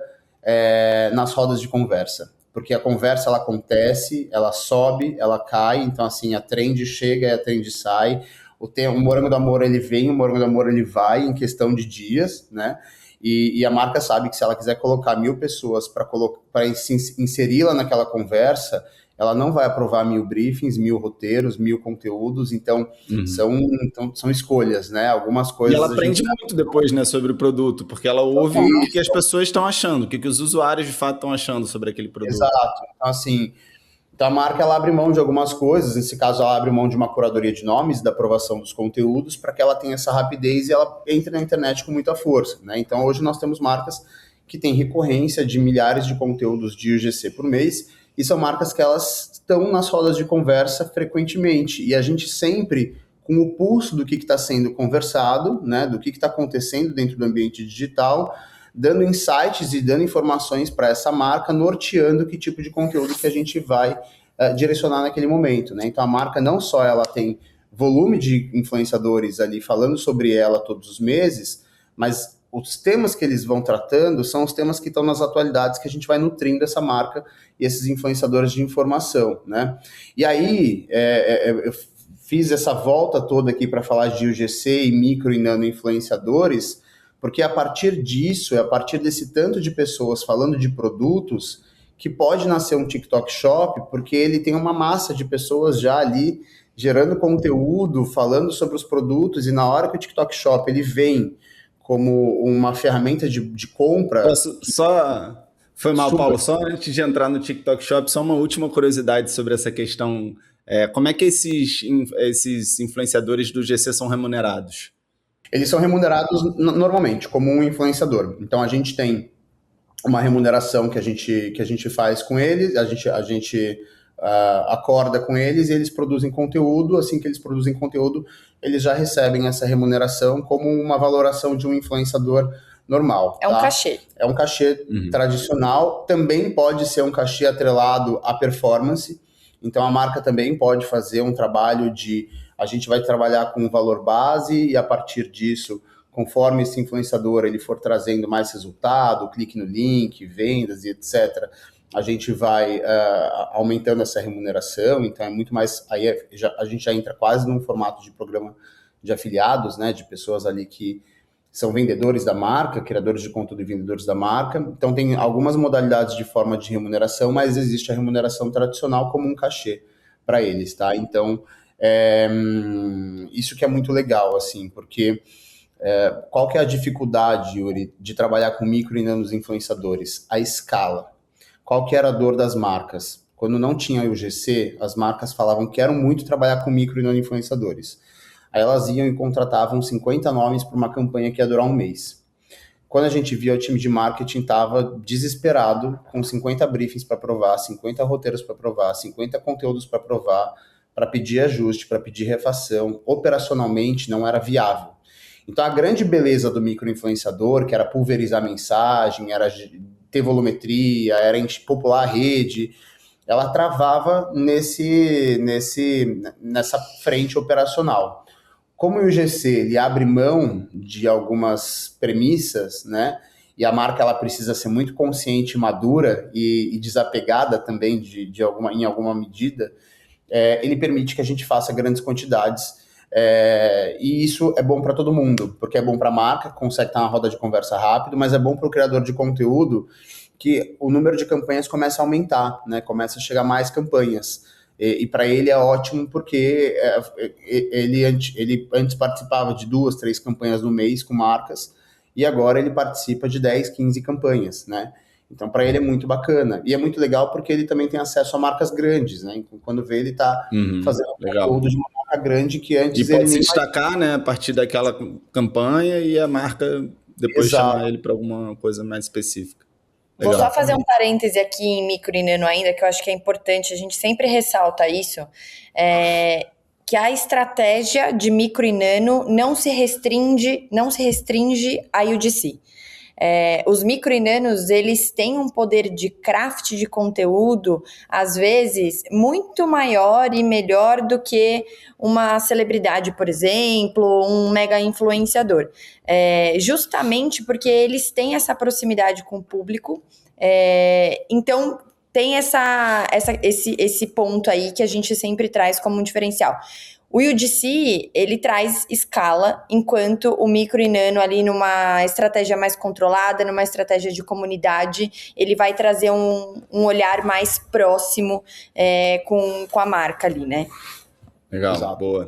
nas rodas de conversa. Porque a conversa, ela acontece, ela sobe, ela cai, então assim, a trend chega e a trend sai, o Morango do Amor, ele vem, o Morango do Amor, ele vai em questão de dias, né? E a marca sabe que se ela quiser colocar 1.000 pessoas para inseri-la naquela conversa, ela não vai aprovar 1.000 briefings, 1.000 roteiros, 1.000 conteúdos, então são escolhas, né? Algumas coisas... E ela aprende muito depois, né, sobre o produto, porque ela ouve o que as pessoas estão achando, o que os usuários de fato estão achando sobre aquele produto. Exato. Então, assim, a marca ela abre mão de algumas coisas, nesse caso ela abre mão de uma curadoria de nomes, da aprovação dos conteúdos, para que ela tenha essa rapidez e ela entre na internet com muita força, né? Então, hoje nós temos marcas que têm recorrência de milhares de conteúdos de UGC por mês, e são marcas que elas estão nas rodas de conversa frequentemente, e a gente sempre com o pulso do que está sendo conversado, né, do que está acontecendo dentro do ambiente digital, dando insights e dando informações para essa marca, norteando que tipo de conteúdo que a gente vai direcionar naquele momento, né? Então a marca não só ela tem volume de influenciadores ali falando sobre ela todos os meses, mas os temas que eles vão tratando são os temas que estão nas atualidades que a gente vai nutrindo essa marca e esses influenciadores de informação, né? E aí, eu fiz essa volta toda aqui para falar de UGC e micro e nano influenciadores, porque a partir disso, a partir desse tanto de pessoas falando de produtos, que pode nascer um TikTok Shop, porque ele tem uma massa de pessoas já ali gerando conteúdo, falando sobre os produtos, e na hora que o TikTok Shop ele vem como uma ferramenta de compra... Foi mal, Super. Paulo. Só antes de entrar no TikTok Shop, só uma última curiosidade sobre essa questão. Como é que esses influenciadores do GC são remunerados? Eles são remunerados normalmente, como um influenciador. Então, a gente tem uma remuneração que a gente faz com eles, a gente acorda com eles e eles produzem conteúdo. Assim que eles produzem conteúdo, eles já recebem essa remuneração como uma valoração de um influenciador normal. É um cachê. É um cachê tradicional. Também pode ser um cachê atrelado à performance. Então, a marca também pode fazer um trabalho a gente vai trabalhar com um valor base e, a partir disso, conforme esse influenciador ele for trazendo mais resultado, clique no link, vendas e etc., a gente vai aumentando essa remuneração. Então, é muito mais... Aí a gente já entra quase num formato de programa de afiliados, né, de pessoas ali que são vendedores da marca, criadores de conteúdo e vendedores da marca. Então, tem algumas modalidades de forma de remuneração, mas existe a remuneração tradicional como um cachê para eles, tá? Então, isso que é muito legal, assim, porque qual que é a dificuldade, Yuri, de trabalhar com micro e nanos influenciadores? A escala. Qual que era a dor das marcas? Quando não tinha o GC, as marcas falavam que quero muito trabalhar com micro e nano influenciadores. Aí elas iam e contratavam 50 nomes para uma campanha que ia durar um mês. Quando a gente via, o time de marketing estava desesperado, com 50 briefings para aprovar, 50 roteiros para aprovar, 50 conteúdos para aprovar, para pedir ajuste, para pedir refação. Operacionalmente não era viável. Então, a grande beleza do microinfluenciador, que era pulverizar mensagem, era ter volumetria, era popular a rede, ela travava nessa frente operacional. Como o UGC ele abre mão de algumas premissas, né, e a marca ela precisa ser muito consciente, madura e desapegada também em alguma medida, ele permite que a gente faça grandes quantidades. E isso é bom para todo mundo, porque é bom para a marca, consegue estar na roda de conversa rápido, mas é bom para o criador de conteúdo, que o número de campanhas começa a aumentar, né? Começa a chegar mais campanhas. E para ele é ótimo, porque ele antes participava de 2, 3 campanhas no mês com marcas, e agora ele participa de 10, 15 campanhas, né? Então, para ele é muito bacana. E é muito legal porque ele também tem acesso a marcas grandes, né? Então, quando vê, ele está fazendo conteúdo de uma marca grande que antes ele pode se destacar, né, a partir daquela campanha, e a marca depois chamar ele para alguma coisa mais específica. Legal. Vou só fazer um parêntese aqui em micro e nano ainda, que eu acho que é importante, a gente sempre ressalta isso, que a estratégia de micro e nano não se restringe a UGC. Os micro e nanos, eles têm um poder de craft de conteúdo, às vezes, muito maior e melhor do que uma celebridade, por exemplo, um mega influenciador. Justamente porque eles têm essa proximidade com o público, então tem esse ponto aí que a gente sempre traz como um diferencial. O UGC, ele traz escala, enquanto o micro e nano ali numa estratégia mais controlada, numa estratégia de comunidade, ele vai trazer um olhar mais próximo com a marca ali, né? Legal, exato. Boa.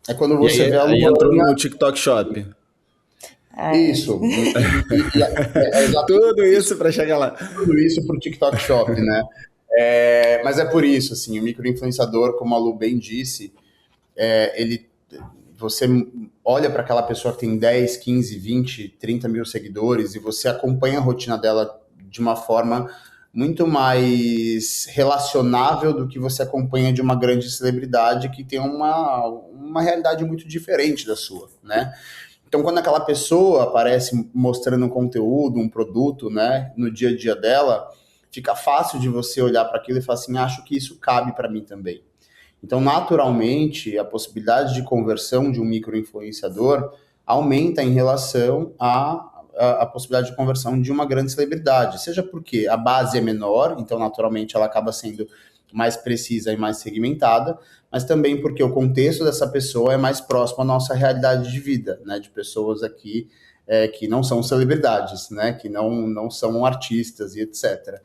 É quando você vê a Luana... Aí entrou no TikTok Shop. Isso. Tudo isso para chegar lá. Tudo isso para o TikTok Shop, né? Mas é por isso, assim, o microinfluenciador, como a Lu bem disse, você olha para aquela pessoa que tem 10, 15, 20, 30 mil seguidores e você acompanha a rotina dela de uma forma muito mais relacionável do que você acompanha de uma grande celebridade que tem uma realidade muito diferente da sua, né? Então, quando aquela pessoa aparece mostrando um conteúdo, um produto, né, no dia a dia dela, fica fácil de você olhar para aquilo e falar assim, acho que isso cabe para mim também. Então, naturalmente, a possibilidade de conversão de um micro-influenciador aumenta em relação à possibilidade de conversão de uma grande celebridade. Seja porque a base é menor, então, naturalmente, ela acaba sendo mais precisa e mais segmentada, mas também porque o contexto dessa pessoa é mais próximo à nossa realidade de vida, né? De pessoas aqui que não são celebridades, né? Que não são artistas e etc.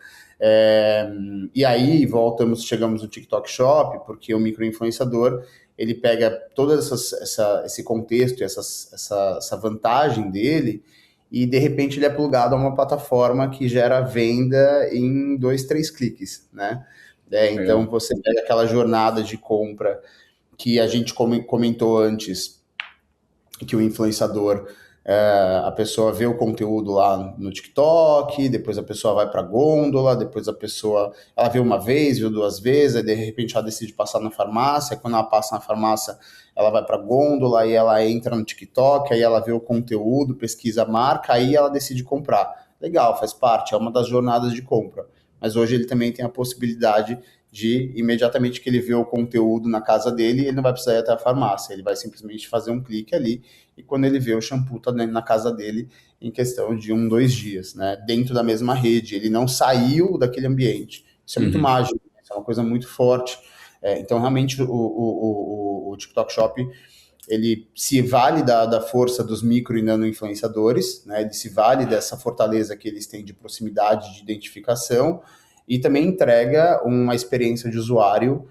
E aí chegamos no TikTok Shop, porque o microinfluenciador ele pega todo esse contexto e essa vantagem dele e de repente ele é plugado a uma plataforma que gera venda em 2, 3 cliques, né? Então você pega aquela jornada de compra que a gente comentou antes, que o influenciador, a pessoa vê o conteúdo lá no TikTok, depois a pessoa vai para a gôndola, depois ela vê uma vez, viu 2 vezes, aí de repente ela decide passar na farmácia, quando ela passa na farmácia, ela vai para a gôndola, aí ela entra no TikTok, aí ela vê o conteúdo, pesquisa a marca, aí ela decide comprar. Legal, faz parte, é uma das jornadas de compra. Mas hoje ele também tem a possibilidade de, imediatamente que ele vê o conteúdo na casa dele, ele não vai precisar ir até a farmácia, ele vai simplesmente fazer um clique ali, e quando ele vê o shampoo tá na casa dele em questão de 1, 2 dias, né? Dentro da mesma rede, ele não saiu daquele ambiente. Isso é muito mágico, isso é uma coisa muito forte. Então, realmente, o TikTok Shop, ele se vale da força dos micro e nano influenciadores, né? Ele se vale dessa fortaleza que eles têm de proximidade, de identificação, e também entrega uma experiência de usuário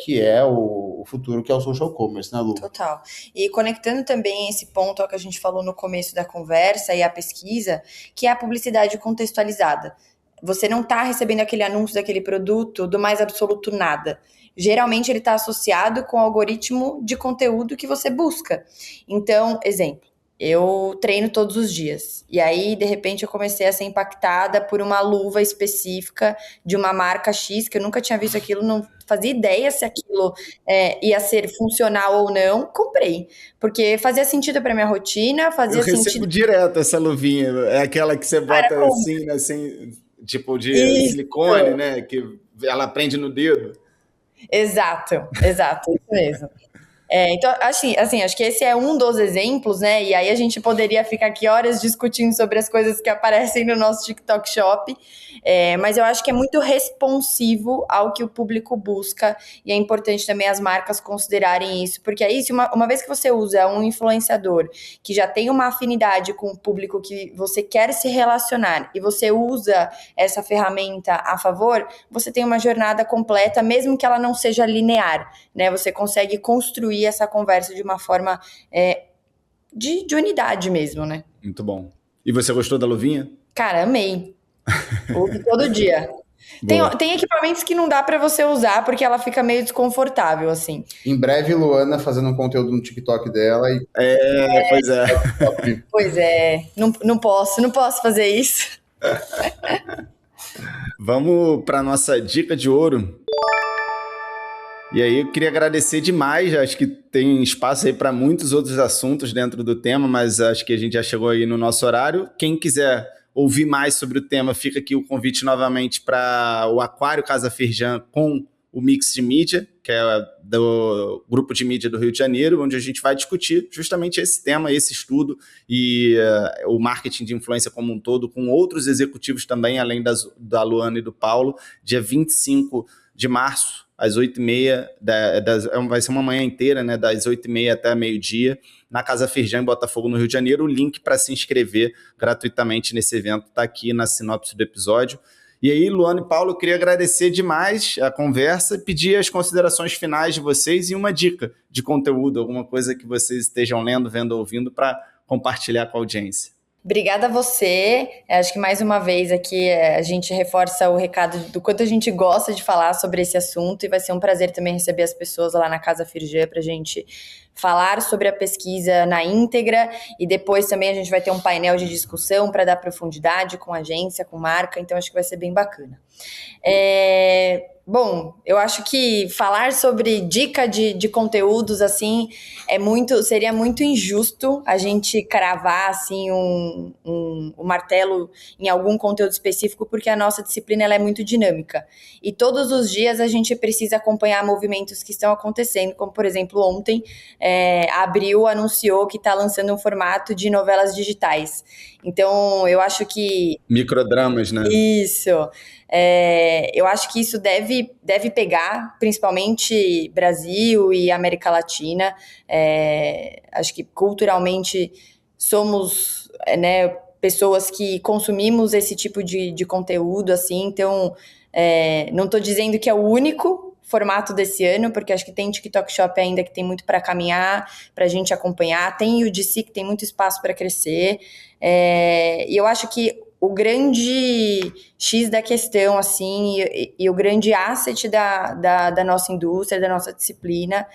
que é o futuro, que é o social commerce, né, Lu? Total. E conectando também esse ponto ao que a gente falou no começo da conversa e a pesquisa, que é a publicidade contextualizada. Você não está recebendo aquele anúncio daquele produto do mais absoluto nada. Geralmente ele está associado com o algoritmo de conteúdo que você busca. Então, exemplo, eu treino todos os dias. E aí, de repente, eu comecei a ser impactada por uma luva específica de uma marca X, que eu nunca tinha visto aquilo, não fazia ideia se aquilo ia ser funcional ou não. Comprei. Porque fazia sentido para minha rotina, fazia sentido... Eu recebo direto essa luvinha. É aquela que você bota assim, tipo de silicone, né? Que ela prende no dedo. Exato, isso mesmo. Então, assim, acho que esse é um dos exemplos, né? E aí a gente poderia ficar aqui horas discutindo sobre as coisas que aparecem no nosso TikTok Shop, mas eu acho que é muito responsivo ao que o público busca e é importante também as marcas considerarem isso, porque aí, uma vez que você usa um influenciador que já tem uma afinidade com o público que você quer se relacionar e você usa essa ferramenta a favor, você tem uma jornada completa, mesmo que ela não seja linear, né? Você consegue construir essa conversa de uma forma de unidade mesmo, né? Muito bom. E você gostou da luvinha? Cara, amei. Uso todo dia. Tem equipamentos que não dá pra você usar porque ela fica meio desconfortável, assim. Em breve, Luana fazendo um conteúdo no TikTok dela. Pois é. Pois é. Não posso fazer isso. Vamos para nossa dica de ouro. E aí eu queria agradecer demais, acho que tem espaço aí para muitos outros assuntos dentro do tema, mas acho que a gente já chegou aí no nosso horário. Quem quiser ouvir mais sobre o tema, fica aqui o convite novamente para o Aquário Casa Firjan com o Mix de Mídia, que é do Grupo de Mídia do Rio de Janeiro, onde a gente vai discutir justamente esse tema, esse estudo e o marketing de influência como um todo, com outros executivos também, além da Luana e do Paulo, dia 25 de março, às 8h30, vai ser uma manhã inteira, né, das 8h30 até meio-dia, na Casa Firjan, em Botafogo, no Rio de Janeiro. O link para se inscrever gratuitamente nesse evento está aqui na sinopse do episódio. E aí, Luana e Paulo, eu queria agradecer demais a conversa e pedir as considerações finais de vocês e uma dica de conteúdo, alguma coisa que vocês estejam lendo, vendo ou ouvindo para compartilhar com a audiência. Obrigada a você. Acho que mais uma vez aqui a gente reforça o recado do quanto a gente gosta de falar sobre esse assunto e vai ser um prazer também receber as pessoas lá na Casa Firjan para a gente falar sobre a pesquisa na íntegra e depois também a gente vai ter um painel de discussão para dar profundidade com a agência, com marca, então acho que vai ser bem bacana. Bom, eu acho que falar sobre dica de conteúdos, assim, seria muito injusto a gente cravar, assim, um martelo em algum conteúdo específico, porque a nossa disciplina ela é muito dinâmica. E todos os dias a gente precisa acompanhar movimentos que estão acontecendo, como, por exemplo, ontem, a Abril anunciou que está lançando um formato de novelas digitais. Então, eu acho que... Microdramas, né? Isso. Eu acho que isso deve pegar, principalmente Brasil e América Latina. Acho que culturalmente somos, né, pessoas que consumimos esse tipo de conteúdo, assim, então não estou dizendo que é o único formato desse ano, porque acho que tem TikTok Shop ainda que tem muito para caminhar, para a gente acompanhar, tem o UGC que tem muito espaço para crescer, e eu acho que o grande X da questão, assim, e o grande asset da nossa indústria, da nossa disciplina,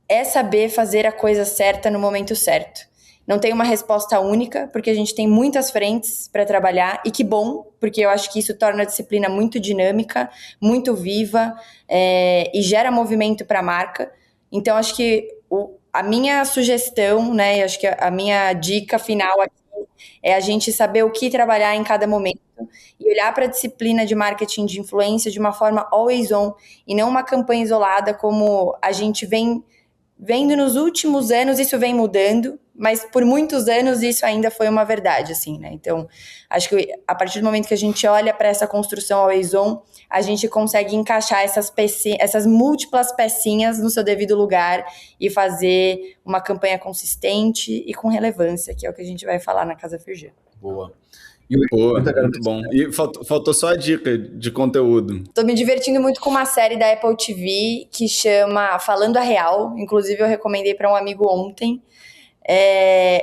é saber fazer a coisa certa no momento certo. Não tem uma resposta única, porque a gente tem muitas frentes para trabalhar, e que bom, porque eu acho que isso torna a disciplina muito dinâmica, muito viva, e gera movimento para a marca. Então, acho que a minha sugestão, né, acho que a minha dica final aqui é a gente saber o que trabalhar em cada momento e olhar para a disciplina de marketing de influência de uma forma always on, e não uma campanha isolada como a gente vem vendo nos últimos anos. Isso vem mudando, mas por muitos anos isso ainda foi uma verdade, assim, né? Então, acho que a partir do momento que a gente olha para essa construção always on, a gente consegue encaixar essas múltiplas pecinhas no seu devido lugar e fazer uma campanha consistente e com relevância, que é o que a gente vai falar na Casa Firjan. Boa. Boa, muito bom. E faltou só a dica de conteúdo. Tô me divertindo muito com uma série da Apple TV que chama Falando a Real. Inclusive, eu recomendei para um amigo ontem.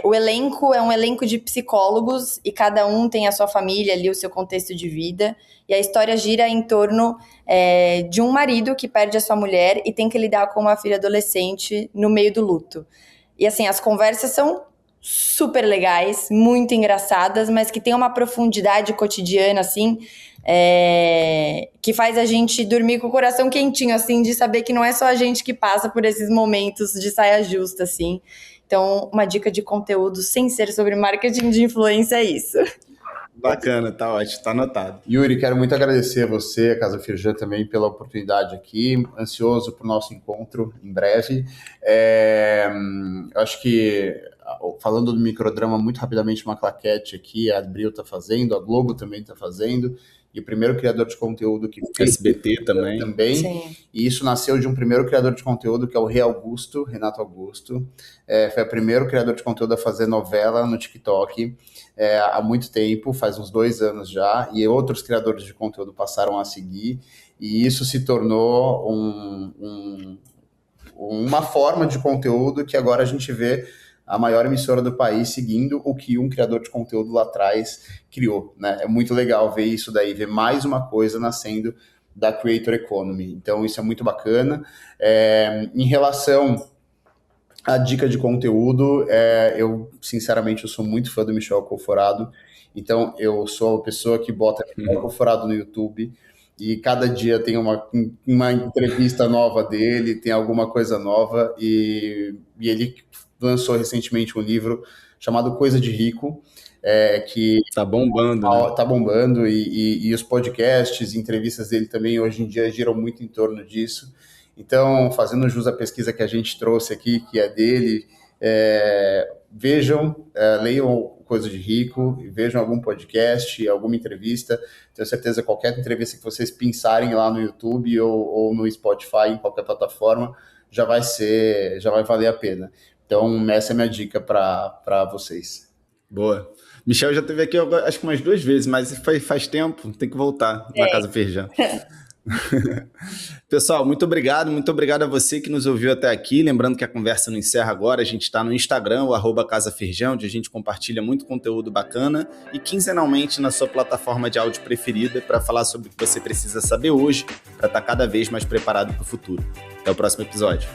O elenco é um elenco de psicólogos e cada um tem a sua família ali, o seu contexto de vida. E a história gira em torno de um marido que perde a sua mulher e tem que lidar com uma filha adolescente no meio do luto. E assim, as conversas são super legais, muito engraçadas, mas que tem uma profundidade cotidiana, assim, que faz a gente dormir com o coração quentinho, assim, de saber que não é só a gente que passa por esses momentos de saia justa, assim. Então, uma dica de conteúdo sem ser sobre marketing de influência é isso. Bacana, tá ótimo, tá anotado. Yuri, quero muito agradecer a você, a Casa Firjan também, pela oportunidade aqui. Ansioso para o nosso encontro em breve. Eu acho que, falando do microdrama, muito rapidamente, uma claquete aqui, a Abril está fazendo, a Globo também está fazendo, e o primeiro criador de conteúdo que fez... SBT também. Sim. E isso nasceu de um primeiro criador de conteúdo, que é o Renato Augusto. Foi o primeiro criador de conteúdo a fazer novela no TikTok há muito tempo, faz uns 2 anos já, e outros criadores de conteúdo passaram a seguir, e isso se tornou uma forma de conteúdo que agora a gente vê a maior emissora do país seguindo o que um criador de conteúdo lá atrás criou, né? É muito legal ver isso daí, ver mais uma coisa nascendo da Creator Economy. Então, isso é muito bacana. Em relação à dica de conteúdo, eu, sinceramente, eu sou muito fã do Michel Alcoforado. Então, eu sou a pessoa que bota Michel Alcoforado no YouTube e cada dia tem uma entrevista nova dele, tem alguma coisa nova, e ele lançou recentemente um livro chamado Coisa de Rico, que tá bombando, né? Tá bombando, e os podcasts e entrevistas dele também hoje em dia giram muito em torno disso. Então, fazendo jus à pesquisa que a gente trouxe aqui, que é dele, vejam, leiam Coisa de Rico, vejam algum podcast, alguma entrevista. Tenho certeza que qualquer entrevista que vocês pensarem lá no YouTube ou no Spotify, em qualquer plataforma, já vai valer a pena. Então, essa é a minha dica para vocês. Boa. Michel já esteve aqui, acho que umas 2 vezes, mas faz tempo, tem que voltar na Casa Firjan. Pessoal, muito obrigado a você que nos ouviu até aqui. Lembrando que a conversa não encerra agora, a gente está no Instagram, o @CasaFirjan, onde a gente compartilha muito conteúdo bacana, e quinzenalmente na sua plataforma de áudio preferida para falar sobre o que você precisa saber hoje para estar cada vez mais preparado para o futuro. Até o próximo episódio.